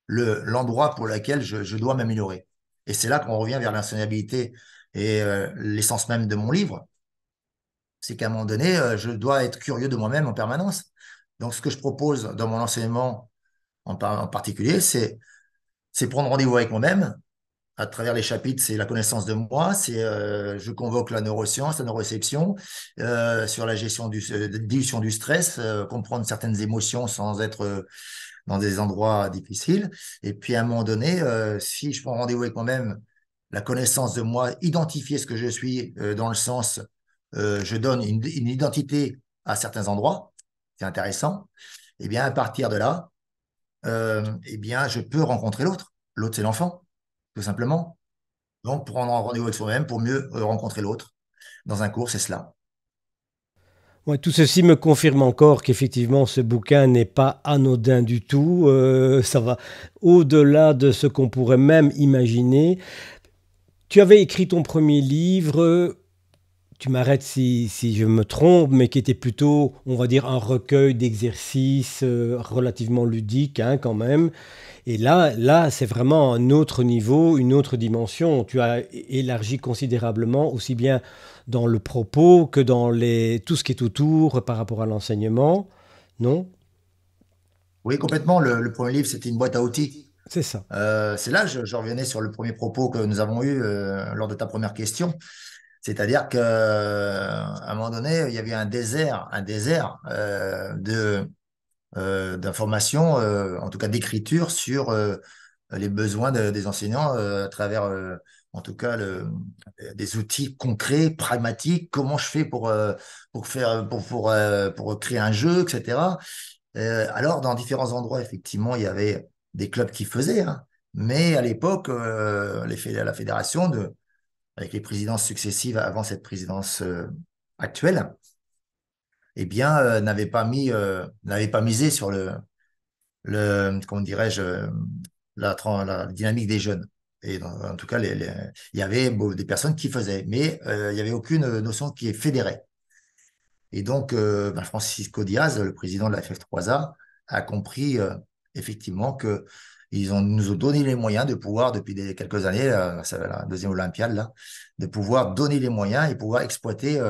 l'endroit pour lequel je dois m'améliorer. Et c'est là qu'on revient vers l'insonnabilité et l'essence même de mon livre. C'est qu'à un moment donné, je dois être curieux de moi-même en permanence. Donc, ce que je propose dans mon enseignement en particulier, c'est prendre rendez-vous avec moi-même. À travers les chapitres, c'est la connaissance de moi, je convoque la neuroscience, la neuroréception, sur la gestion dilution du stress, comprendre certaines émotions sans être dans des endroits difficiles. Et puis à un moment donné, si je prends rendez-vous avec moi-même, la connaissance de moi, identifier ce que je suis dans le sens, je donne une identité à certains endroits, c'est intéressant. Et bien à partir de là, eh bien je peux rencontrer l'autre. L'autre, c'est l'enfant, tout simplement. Donc, pour prendre rendez-vous avec soi-même, pour mieux rencontrer l'autre. Dans un cours, c'est cela. Ouais, tout ceci me confirme encore qu'effectivement ce bouquin n'est pas anodin du tout. Ça va au-delà de ce qu'on pourrait même imaginer. Tu avais écrit ton premier livre, tu m'arrêtes si je me trompe, mais qui était plutôt, on va dire, un recueil d'exercices relativement ludiques hein, quand même. Et là, c'est vraiment un autre niveau, une autre dimension. Tu as élargi considérablement, aussi bien dans le propos que dans tout ce qui est autour par rapport à l'enseignement. Non? Oui, complètement. Le premier livre, c'était une boîte à outils. C'est ça. C'est là que je revenais sur le premier propos que nous avons eu lors de ta première question. C'est-à-dire qu'à un moment donné, il y avait un désert d'informations, en tout cas d'écriture sur les besoins des enseignants à travers, en tout cas, des outils concrets, pragmatiques. Comment je fais pour créer un jeu, etc. Alors, dans différents endroits, effectivement, il y avait des clubs qui faisaient, hein. Mais à l'époque, la fédération, avec les présidences successives avant cette présidence actuelle, eh bien, n'avait pas misé sur comment dirais-je, la dynamique des jeunes. Et en tout cas, il y avait des personnes qui faisaient, mais il n'y avait aucune notion qui est fédérée. Et donc, Francisco Diaz, le président de la FF3A, a compris effectivement que nous ont donné les moyens de pouvoir, depuis quelques années, c'est la deuxième Olympiade, là, de pouvoir donner les moyens et pouvoir exploiter,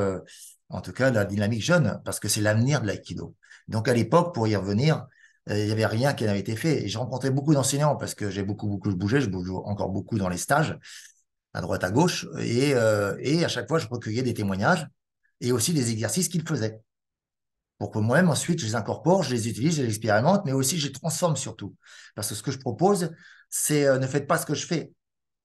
en tout cas, la dynamique jeune, parce que c'est l'avenir de l'aïkido. Donc, à l'époque, pour y revenir, il n'y avait rien qui n'avait été fait. Et j'ai rencontré beaucoup d'enseignants parce que j'ai beaucoup bougé, je bouge encore beaucoup dans les stages, à droite, à gauche, et à chaque fois, je recueillais des témoignages et aussi des exercices qu'ils faisaient pour que moi-même, ensuite, je les incorpore, je les utilise, je les expérimente, mais aussi je les transforme surtout. Parce que ce que je propose, c'est ne faites pas ce que je fais.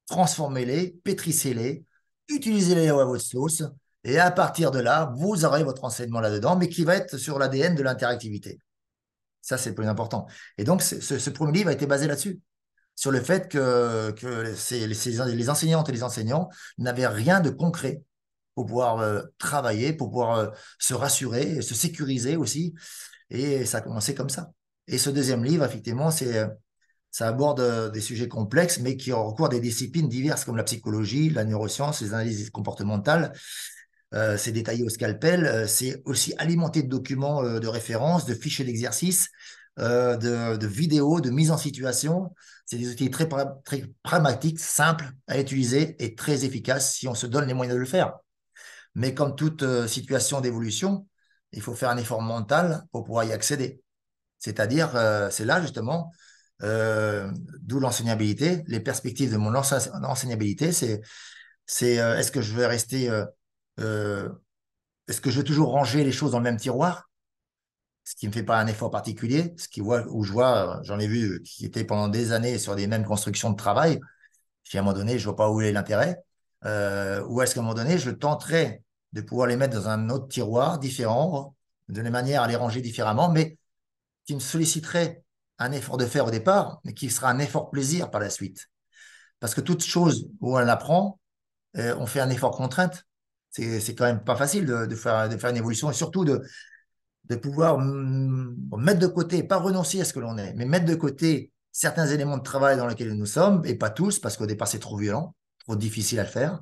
Transformez-les, pétrissez-les, utilisez-les à votre sauce, et à partir de là, vous aurez votre enseignement là-dedans, mais qui va être sur l'ADN de l'interactivité. Ça, c'est le plus important. Et donc, ce premier livre a été basé là-dessus, sur le fait que les enseignantes et les enseignants n'avaient rien de concret pour pouvoir travailler, pour pouvoir se rassurer, se sécuriser aussi. Et ça a commencé comme ça. Et ce deuxième livre, effectivement, ça aborde des sujets complexes, mais qui ont recours à des disciplines diverses comme la psychologie, la neuroscience, les analyses comportementales. C'est détaillé au scalpel. C'est aussi alimenté de documents de référence, de fichiers d'exercice, de vidéos, de mise en situation. C'est des outils très pragmatiques, simples à utiliser et très efficaces si on se donne les moyens de le faire. Mais comme toute situation d'évolution, il faut faire un effort mental pour pouvoir y accéder. C'est-à-dire, c'est là justement, d'où l'enseignabilité, les perspectives de mon enseignabilité, est-ce que je vais rester, euh, est-ce que je vais toujours ranger les choses dans le même tiroir, ce qui ne me fait pas un effort particulier, où je vois, j'en ai vu qui étaient pendant des années sur des mêmes constructions de travail, puis à un moment donné, je vois pas où est l'intérêt. Ou est-ce qu'à un moment donné, je tenterai de pouvoir les mettre dans un autre tiroir différent, de les manière à les ranger différemment, mais qui me solliciterait un effort de faire au départ, mais qui sera un effort plaisir par la suite. Parce que toute chose où on apprend, on fait un effort contrainte. C'est quand même pas facile de faire une évolution et surtout de pouvoir mettre de côté, pas renoncer à ce que l'on est, mais mettre de côté certains éléments de travail dans lesquels nous sommes, et pas tous, parce qu'au départ, c'est trop violent, trop difficile à le faire.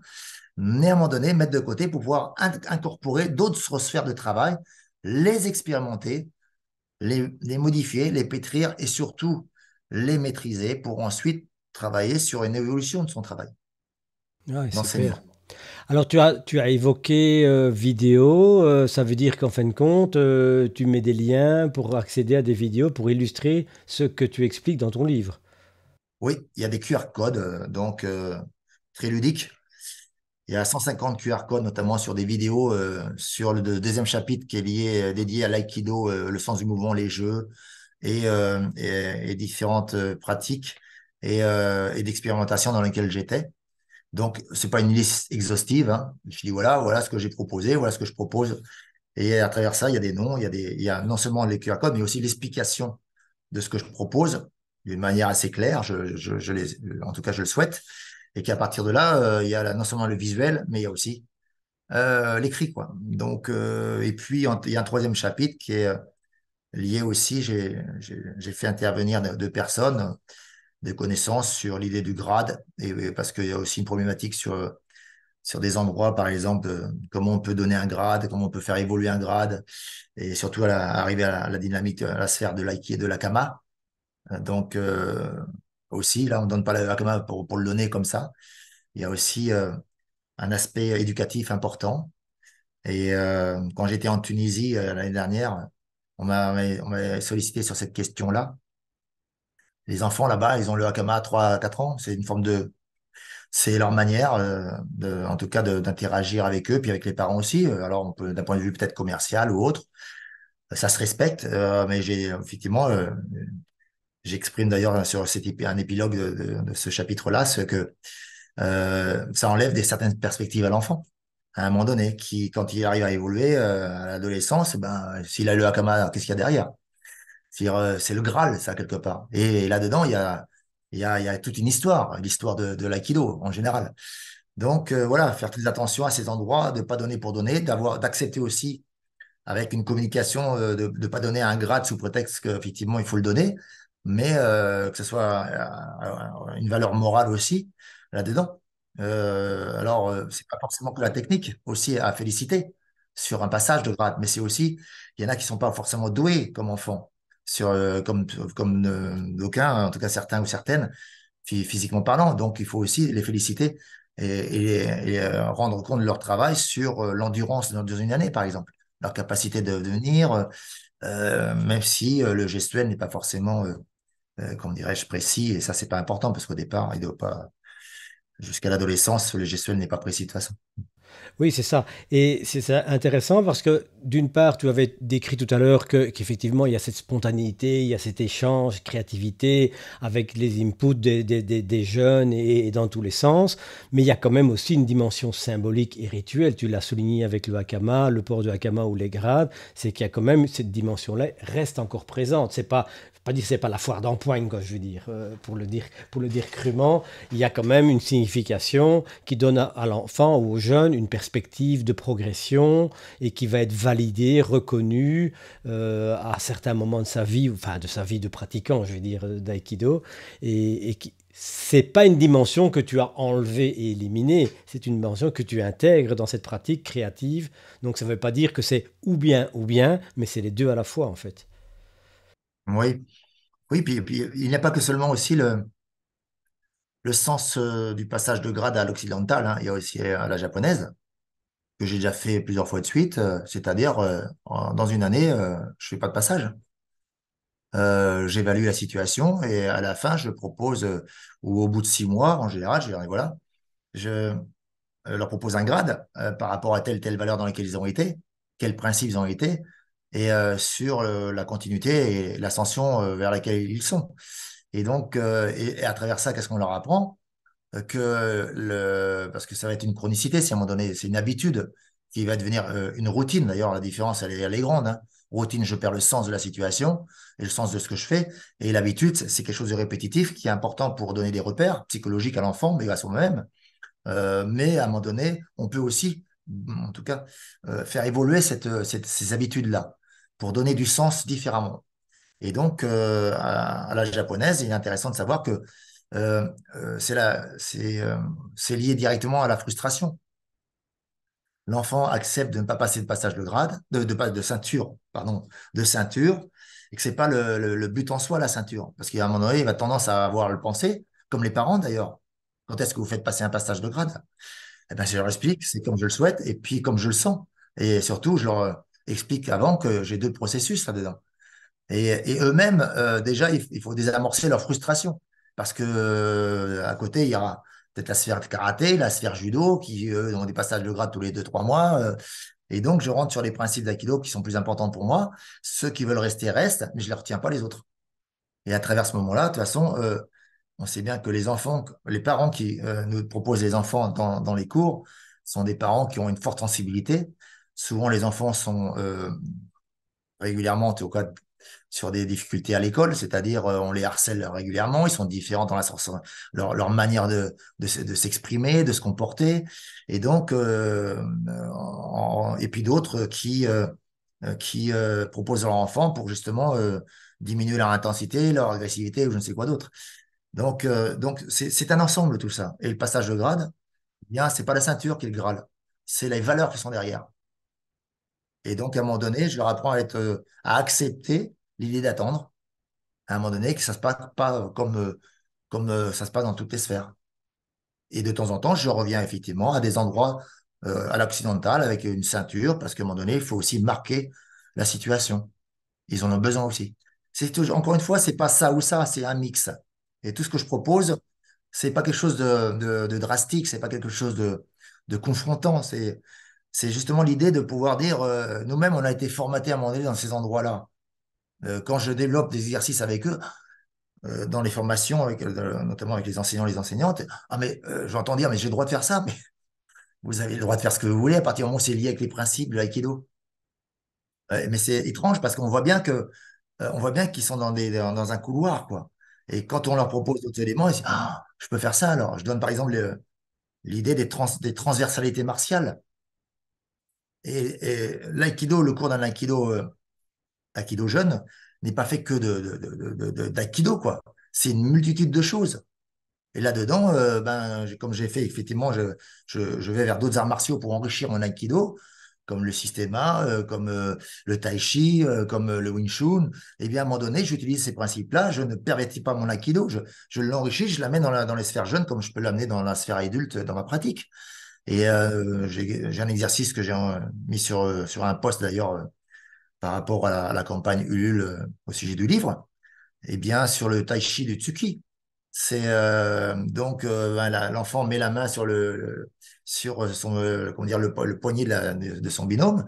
Mais à un moment donné, mettre de côté pour pouvoir incorporer d'autres sphères de travail, les expérimenter, les modifier, les pétrir et surtout les maîtriser pour ensuite travailler sur une évolution de son travail Ouais, super. d'enseignant. Alors tu as évoqué vidéo, ça veut dire qu'en fin de compte, tu mets des liens pour accéder à des vidéos, pour illustrer ce que tu expliques dans ton livre. Oui, il y a des QR codes, donc très ludiques. Il y a 150 QR codes, notamment sur des vidéos, sur le deuxième chapitre qui est dédié à l'aïkido, le sens du mouvement, les jeux et différentes pratiques et d'expérimentation dans lesquelles j'étais. Donc, c'est pas une liste exhaustive, hein. Je dis voilà ce que j'ai proposé, voilà ce que je propose. Et à travers ça, il y a des noms, il y a non seulement les QR codes, mais aussi l'explication de ce que je propose d'une manière assez claire. En tout cas, je le souhaite. Et qu'à partir de là, il y a non seulement le visuel, mais il y a aussi l'écrit, quoi. Donc, et puis, il y a un troisième chapitre qui est lié aussi. J'ai fait intervenir deux personnes, des connaissances sur l'idée du grade, et parce qu'il y a aussi une problématique sur des endroits, par exemple, comment on peut donner un grade, comment on peut faire évoluer un grade, et surtout arriver à la dynamique, à la sphère de l'aiki et de l'akama. Donc, aussi, là, on ne donne pas l'akama pour le donner comme ça. Il y a aussi un aspect éducatif important. Et quand j'étais en Tunisie l'année dernière, on m'a sollicité sur cette question-là. Les enfants là-bas, ils ont le hakama à 3 à 4 ans. C'est leur manière, en tout cas, d'interagir avec eux, puis avec les parents aussi. Alors, d'un point de vue peut-être commercial ou autre, ça se respecte, mais effectivement, j'exprime d'ailleurs sur un épilogue de ce chapitre-là, ce que ça enlève certaines perspectives à l'enfant. À un moment donné, quand il arrive à évoluer à l'adolescence, ben, s'il a le hakama, qu'est-ce qu'il y a derrière? C'est le Graal, ça, quelque part. Et là-dedans, il y a il y a toute une histoire, l'histoire de l'aïkido en général. Donc voilà, faire très attention à ces endroits, de pas donner pour donner, d'accepter aussi avec une communication, de ne pas donner un grade sous prétexte qu'effectivement il faut le donner, mais que ce soit une valeur morale aussi là-dedans. C'est pas forcément que la technique aussi à féliciter sur un passage de grade, mais c'est aussi, il y en a qui sont pas forcément doués comme enfants, comme d'aucuns, en tout cas certains ou certaines, physiquement parlant. Donc il faut aussi les féliciter et rendre compte de leur travail sur l'endurance dans une année, par exemple leur capacité de venir, même si le gestuel n'est pas forcément, comment dirais-je, précis. Et ça, c'est pas important parce qu'au départ, il doit pas, jusqu'à l'adolescence, le gestuel n'est pas précis de toute façon. Oui, c'est ça. Et c'est ça intéressant parce que d'une part, tu avais décrit tout à l'heure qu'effectivement, il y a cette spontanéité, il y a cet échange, créativité avec les inputs des jeunes et dans tous les sens. Mais il y a quand même aussi une dimension symbolique et rituelle. Tu l'as souligné avec le hakama, le port du hakama ou les grades. C'est qu'il y a quand même cette dimension-là reste encore présente. C'est pas dire c'est pas la foire d'empoigne, quoi, je veux dire, pour le dire crûment. Il y a quand même une signification qui donne à l'enfant ou au jeune une perspective de progression et qui va être validée, reconnue à certains moments de sa vie, enfin de sa vie de pratiquant, je veux dire, d'aïkido, et qui c'est pas une dimension que tu as enlevée et éliminée, c'est une dimension que tu intègres dans cette pratique créative. Donc ça ne veut pas dire que c'est ou bien, mais c'est les deux à la fois en fait. Oui, oui, puis il n'y a pas que seulement aussi le sens du passage de grade à l'occidental, hein. Il y a aussi à la japonaise, que j'ai déjà fait plusieurs fois de suite, c'est-à-dire dans une année, je fais pas de passage. J'évalue la situation et à la fin, je propose, ou au bout de 6 mois, en général, je dirais, voilà, je leur propose un grade par rapport à telle valeur dans laquelle ils ont été, quels principes ils ont été, et sur la continuité et l'ascension vers laquelle ils sont. Et donc, et à travers ça, qu'est-ce qu'on leur apprend? Parce que ça va être une chronicité, si à un moment donné, c'est une habitude qui va devenir une routine. D'ailleurs, la différence, elle est grande, hein. Routine, je perds le sens de la situation et le sens de ce que je fais. Et l'habitude, c'est quelque chose de répétitif qui est important pour donner des repères psychologiques à l'enfant, mais à soi-même. Mais à un moment donné, on peut aussi, en tout cas, faire évoluer ces habitudes-là pour donner du sens différemment. Et donc, à la japonaise, il est intéressant de savoir que c'est lié directement à la frustration. L'enfant accepte de ne pas passer de passage de grade, de ceinture, pardon, de ceinture, et que c'est pas le but en soi, la ceinture. Parce qu'à un moment donné, il va tendance à avoir le penser, comme les parents d'ailleurs. Quand est-ce que vous faites passer un passage de grade? Eh ben, je leur explique, c'est comme je le souhaite, et puis comme je le sens. Et surtout, je leur explique avant que j'ai deux processus là-dedans. Et eux-mêmes, déjà, il faut désamorcer leur frustration. Parce que à côté, il y aura peut-être la sphère de karaté, la sphère judo, qui eux, ont des passages de grade tous les 2, 3 mois. Et donc, je rentre sur les principes d'aïkido qui sont plus importants pour moi. Ceux qui veulent rester restent, mais je ne les retiens pas les autres. Et à travers ce moment-là, de toute façon, on sait bien que les enfants, les parents qui nous proposent les enfants dans les cours sont des parents qui ont une forte sensibilité. Souvent, les enfants sont régulièrement, en tout cas, sur des difficultés à l'école, c'est-à-dire on les harcèle régulièrement, ils sont différents dans leur manière de s'exprimer, de se comporter, et donc et puis d'autres qui proposent à leur enfant pour justement diminuer leur intensité, leur agressivité ou je ne sais quoi d'autre. Donc c'est un ensemble tout ça. Et le passage de grade, eh bien, c'est pas la ceinture qui est le Graal, c'est les valeurs qui sont derrière. Et donc, à un moment donné, je leur apprends à accepter l'idée d'attendre, à un moment donné, que ça se passe pas comme ça se passe dans toutes les sphères. Et de temps en temps, je reviens effectivement à des endroits à l'occidental avec une ceinture, parce qu'à un moment donné, il faut aussi marquer la situation. Ils en ont besoin aussi. Encore une fois, c'est pas ça ou ça, c'est un mix. Et tout ce que je propose, c'est pas quelque chose de drastique, c'est pas quelque chose de confrontant. C'est justement l'idée de pouvoir dire, nous-mêmes, on a été formatés à un moment donné dans ces endroits-là. Quand je développe des exercices avec eux, dans les formations, notamment avec les enseignants, les enseignantes, ah mais j'entends dire, mais j'ai le droit de faire ça, mais vous avez le droit de faire ce que vous voulez à partir du moment où c'est lié avec les principes de l'aïkido. Mais c'est étrange parce qu'on voit bien on voit bien qu'ils sont dans un couloir, quoi. Et quand on leur propose d'autres éléments, ils disent, ah, je peux faire ça alors. Je donne par exemple l'idée des transversalités martiales. Et l'aïkido, le cours d'un aikido jeune, n'est pas fait que d'aïkido, quoi. C'est une multitude de choses. Et là-dedans, ben, comme j'ai fait, effectivement, je vais vers d'autres arts martiaux pour enrichir mon aikido, comme le systema, comme le tai chi, comme le wing chun. Et bien, à un moment donné, j'utilise ces principes-là, je ne pervertis pas mon aikido, je l'enrichis, je l'amène dans les sphères jeunes, comme je peux l'amener dans la sphère adulte dans ma pratique. Et j'ai un exercice que j'ai mis sur un post d'ailleurs par rapport à la campagne Ulule au sujet du livre, eh bien, sur le tai chi du Tsuki. C'est donc ben, l'enfant met la main sur son comment dire le poignet de son binôme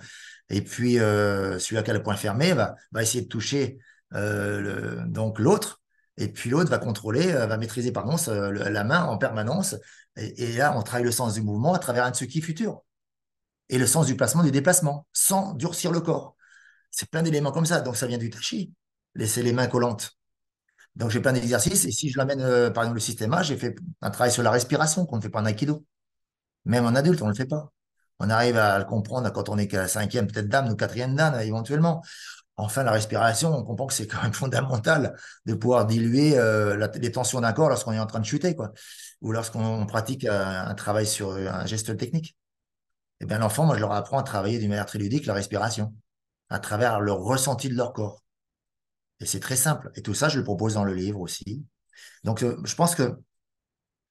et puis celui qui a le poing fermé va essayer de toucher donc l'autre et puis l'autre va contrôler va maîtriser pardon la main en permanence et là on travaille le sens du mouvement à travers un tsuki futur et le sens du placement du déplacement sans durcir le corps. C'est plein d'éléments comme ça donc ça vient du tai chi. Laisser les mains collantes. Donc, j'ai plein d'exercices. Et si je l'amène, par exemple, le système A, j'ai fait un travail sur la respiration qu'on ne fait pas en aikido. Même en adulte, on ne le fait pas. On arrive à le comprendre quand on est qu'à la cinquième, peut-être dame ou quatrième dame, éventuellement. Enfin, la respiration, on comprend que c'est quand même fondamental de pouvoir diluer les tensions d'un corps lorsqu'on est en train de chuter, quoi. Ou lorsqu'on pratique un travail sur un geste technique. Eh bien, l'enfant, moi, je leur apprends à travailler d'une manière très ludique la respiration, à travers le ressenti de leur corps. Et c'est très simple. Et tout ça, je le propose dans le livre aussi. Donc, je pense que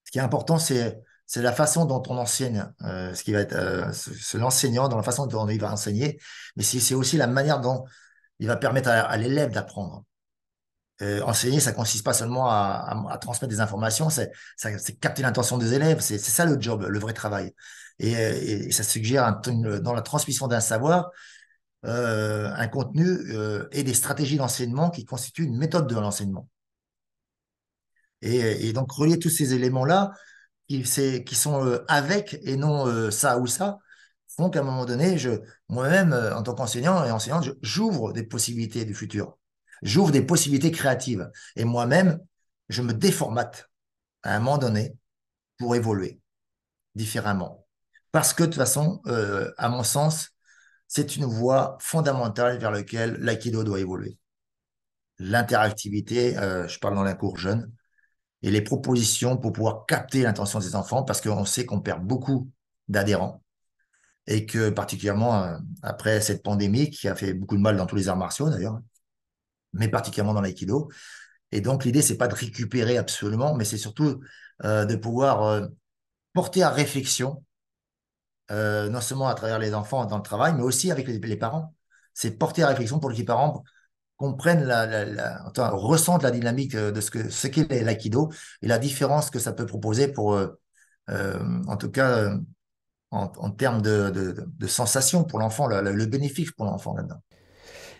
ce qui est important, c'est la façon dont on enseigne, ce qui va être c'est l'enseignant, dans la façon dont il va enseigner, mais c'est aussi la manière dont il va permettre à l'élève d'apprendre. Enseigner, ça consiste pas seulement à transmettre des informations, c'est capter l'intention des élèves, c'est ça le job, le vrai travail. Et ça suggère dans la transmission d'un savoir, un contenu et des stratégies d'enseignement qui constituent une méthode de l'enseignement. Et donc relier tous ces éléments-là qui sont avec et non ça ou ça, font qu'à un moment donné, moi-même, en tant qu'enseignant et enseignante, j'ouvre des possibilités du futur. J'ouvre des possibilités créatives. Et moi-même, je me déformate à un moment donné pour évoluer différemment. Parce que de toute façon, à mon sens, c'est une voie fondamentale vers laquelle l'aïkido doit évoluer. L'interactivité, je parle dans la cour jeune, et les propositions pour pouvoir capter l'intention des enfants parce qu'on sait qu'on perd beaucoup d'adhérents et que particulièrement après cette pandémie qui a fait beaucoup de mal dans tous les arts martiaux d'ailleurs, mais particulièrement dans l'aïkido. Et donc l'idée, c'est pas de récupérer absolument, mais c'est surtout de pouvoir porter à réflexion, non seulement à travers les enfants dans le travail, mais aussi avec les parents. C'est porter à réflexion pour que les parents comprennent enfin, ressentent la dynamique de ce qu'est l'aïkido et la différence que ça peut proposer pour, en tout cas, en termes de sensations pour l'enfant, le bénéfice pour l'enfant là-dedans.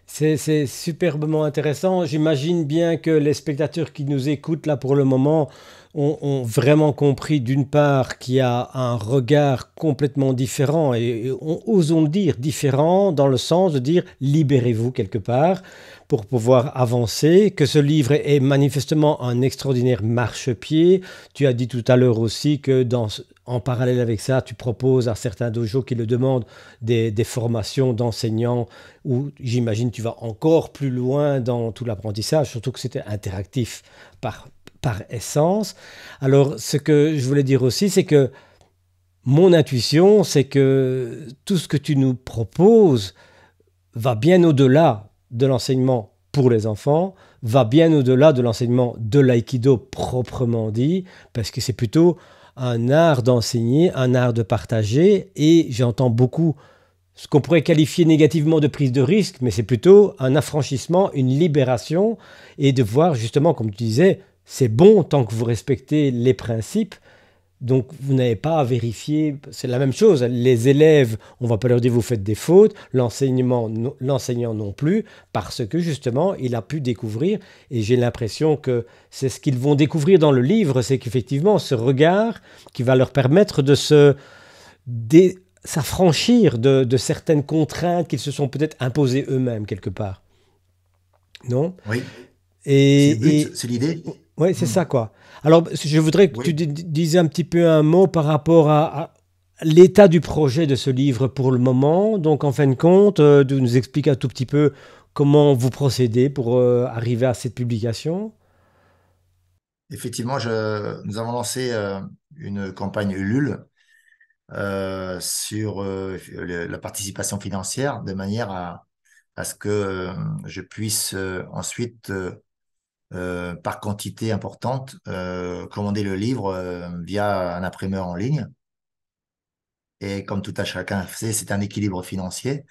C'est superbement intéressant. J'imagine bien que les spectateurs qui nous écoutent là pour le moment ont vraiment compris d'une part qu'il y a un regard complètement différent et osons le dire différent dans le sens de dire libérez-vous quelque part pour pouvoir avancer, que ce livre est manifestement un extraordinaire marchepied. Tu as dit tout à l'heure aussi que en parallèle avec ça, tu proposes à certains dojos qui le demandent des formations d'enseignants où j'imagine tu vas encore plus loin dans tout l'apprentissage, surtout que c'était interactif par essence. Alors, ce que je voulais dire aussi, c'est que mon intuition, c'est que tout ce que tu nous proposes va bien au-delà de l'enseignement pour les enfants, va bien au-delà de l'enseignement de l'aïkido proprement dit, parce que c'est plutôt un art d'enseigner, un art de partager, et j'entends beaucoup ce qu'on pourrait qualifier négativement de prise de risque, mais c'est plutôt un affranchissement, une libération, et de voir justement, comme tu disais, c'est bon tant que vous respectez les principes, donc vous n'avez pas à vérifier, c'est la même chose, les élèves, on ne va pas leur dire vous faites des fautes, l'enseignant non plus, parce que justement il a pu découvrir, et j'ai l'impression que c'est ce qu'ils vont découvrir dans le livre, c'est qu'effectivement ce regard qui va leur permettre de s'affranchir de certaines contraintes qu'ils se sont peut-être imposées eux-mêmes quelque part. Non? Oui, c'est le Et but, c'est l'idée. Ouais, c'est ça, Hmm. quoi. Alors, je voudrais que tu Oui, dises un petit peu un mot par rapport à l'état du projet de ce livre pour le moment. Donc, en fin de compte, de nous expliquer un tout petit peu comment vous procédez pour arriver à cette publication. effectivement, nous avons lancé une campagne Ulule sur la participation financière de manière à ce que je puisse ensuite, par quantité importante, commander le livre via un imprimeur en ligne. Et comme tout à chacun sait, c'est un équilibre financier.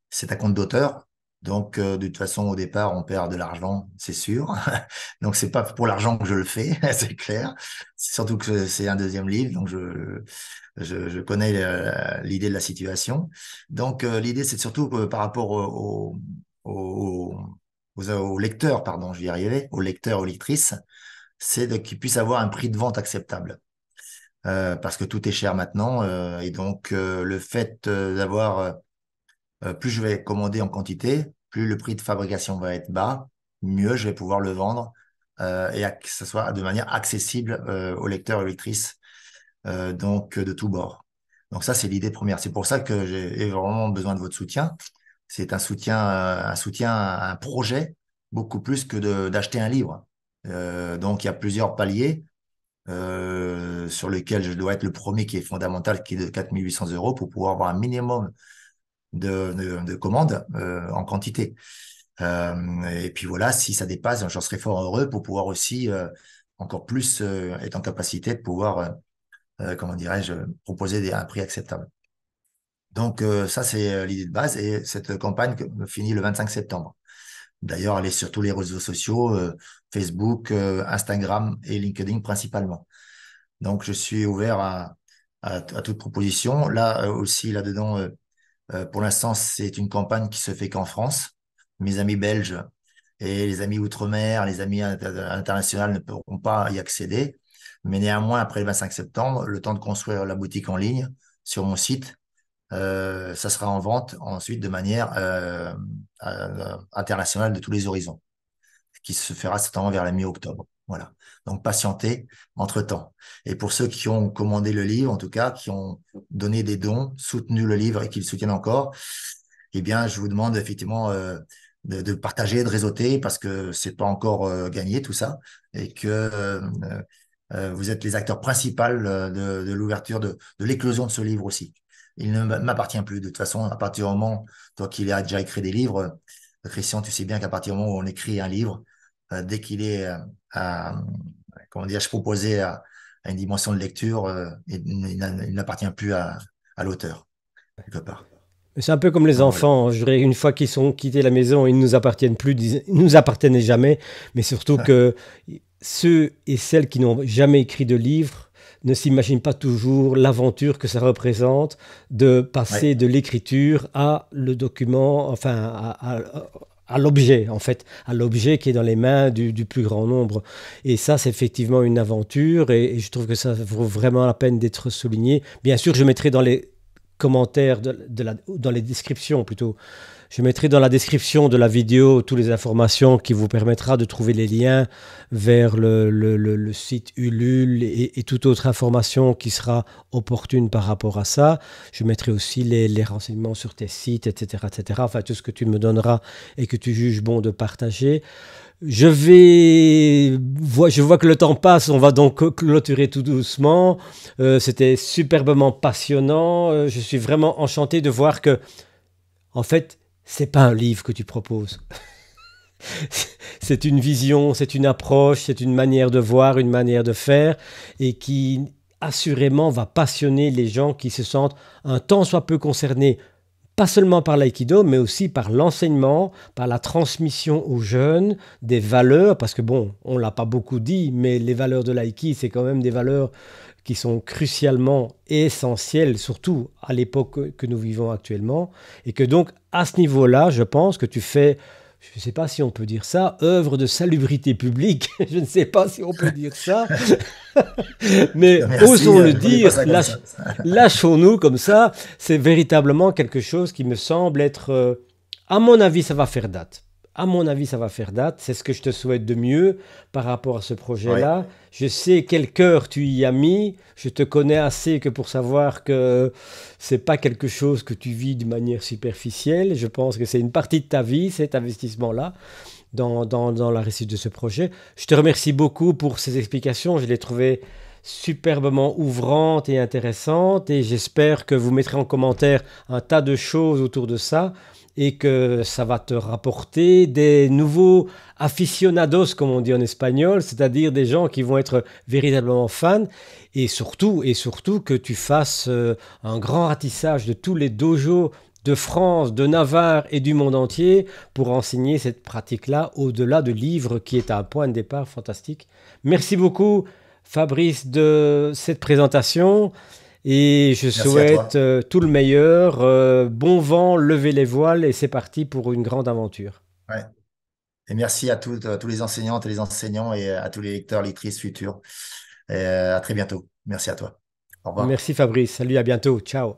C'est un compte d'auteur. Donc, de toute façon, au départ, on perd de l'argent, c'est sûr. Donc, c'est pas pour l'argent que je le fais, c'est clair. C'est surtout que c'est un deuxième livre, donc je connais l'idée de la situation. Donc, l'idée, c'est surtout que par rapport au- aux lecteurs, pardon, je vais y arriver, aux lecteurs, aux lectrices, c'est qu'ils puissent avoir un prix de vente acceptable. Parce que tout est cher maintenant, et donc le fait d'avoir plus je vais commander en quantité, plus le prix de fabrication va être bas, mieux je vais pouvoir le vendre que ce soit de manière accessible aux lecteurs et aux lectrices, donc de tous bords. Donc ça, c'est l'idée première. C'est pour ça que j'ai vraiment besoin de votre soutien. C'est un soutien à un projet beaucoup plus que d'acheter un livre. Donc il y a plusieurs paliers sur lesquels je dois être le premier qui est fondamental, qui est de 4 800 € pour pouvoir avoir un minimum de commandes en quantité. Et puis voilà, si ça dépasse, j'en serais fort heureux pour pouvoir aussi encore plus être en capacité de pouvoir, comment dirais-je, proposer un prix acceptable. Donc ça, c'est l'idée de base. Et cette campagne finit le 25 septembre. D'ailleurs, elle est sur tous les réseaux sociaux, Facebook, Instagram et LinkedIn principalement. Donc, je suis ouvert à toute proposition. Là aussi, là-dedans, pour l'instant, c'est une campagne qui se fait qu'en France. Mes amis belges et les amis outre-mer, les amis internationaux ne pourront pas y accéder. Mais néanmoins, après le 25 septembre, le temps de construire la boutique en ligne sur mon site, ça sera en vente ensuite de manière internationale de tous les horizons, qui se fera certainement vers la mi-octobre. Voilà. Donc, patientez entre-temps. Et pour ceux qui ont commandé le livre, en tout cas, qui ont donné des dons, soutenu le livre et qui le soutiennent encore, eh bien, je vous demande effectivement de partager, de réseauter, parce que c'est pas encore gagné tout ça, et que vous êtes les acteurs principaux de l'ouverture, de l'éclosion de ce livre aussi. Il ne m'appartient plus. De toute façon, à partir du moment, toi qui as déjà écrit des livres, Christian, tu sais bien qu'à partir du moment où on écrit un livre, dès qu'il est comment dire, je proposé à une dimension de lecture, il n'appartient plus à l'auteur, quelque part. C'est un peu comme les Donc voilà. enfants. Je dirais, une fois qu'ils sont quittés la maison, ils ne nous appartiennent plus, ils nous appartenaient jamais. Mais surtout que ceux et celles qui n'ont jamais écrit de livre ne s'imaginent pas toujours l'aventure que ça représente de passer Ouais. de l'écriture à le document, enfin à l'objet, en fait, à l'objet qui est dans les mains du plus grand nombre. Et ça, c'est effectivement une aventure et je trouve que ça vaut vraiment la peine d'être souligné. Bien sûr, je mettrai dans les commentaires, dans les descriptions plutôt, je mettrai dans la description de la vidéo toutes les informations qui vous permettra de trouver les liens vers le site Ulule et toute autre information qui sera opportune par rapport à ça. Je mettrai aussi les renseignements sur tes sites, etc., etc. Enfin, tout ce que tu me donneras et que tu juges bon de partager. Je vois que le temps passe, on va donc clôturer tout doucement. C'était superbement passionnant. Je suis vraiment enchanté de voir que, en fait, c'est pas un livre que tu proposes. C'est une vision, c'est une approche, c'est une manière de voir, une manière de faire, et qui assurément va passionner les gens qui se sentent un tant soit peu concernés pas seulement par l'aïkido, mais aussi par l'enseignement, par la transmission aux jeunes des valeurs, parce que bon, on l'a pas beaucoup dit, mais les valeurs de l'aïki, c'est quand même des valeurs qui sont crucialement essentielles, surtout à l'époque que nous vivons actuellement, et que donc à ce niveau-là, je pense que tu fais, je ne sais pas si on peut dire ça, œuvre de salubrité publique, je ne sais pas si on peut dire ça, mais Merci, osons le prenez pas dire, ça comme ça. lâchons-nous comme ça. C'est véritablement quelque chose qui me semble être, à mon avis, ça va faire date. À mon avis, ça va faire date. C'est ce que je te souhaite de mieux par rapport à ce Ouais, projet-là. Je sais quel cœur tu y as mis. Je te connais assez que pour savoir que c'est pas quelque chose que tu vis de manière superficielle. Je pense que c'est une partie de ta vie, cet investissement-là, dans la réussite de ce projet. Je te remercie beaucoup pour ces explications. Je les trouvées superbement ouvrantes et intéressantes. Et j'espère que vous mettrez en commentaire un tas de choses autour de ça et que ça va te rapporter des nouveaux aficionados, comme on dit en espagnol, c'est-à-dire des gens qui vont être véritablement fans, et surtout que tu fasses un grand ratissage de tous les dojos de France, de Navarre et du monde entier pour enseigner cette pratique-là au-delà de livres qui est un point de départ fantastique. Merci beaucoup Fabrice de cette présentation et je merci à souhaite toi. tout le meilleur. Bon vent, levez les voiles et c'est parti pour une grande aventure. Ouais. Et merci à tous les enseignantes et les enseignants et à tous les lecteurs, lectrices futurs. Et à très bientôt. Merci à toi. Au revoir. Merci Fabrice, salut, à bientôt, ciao.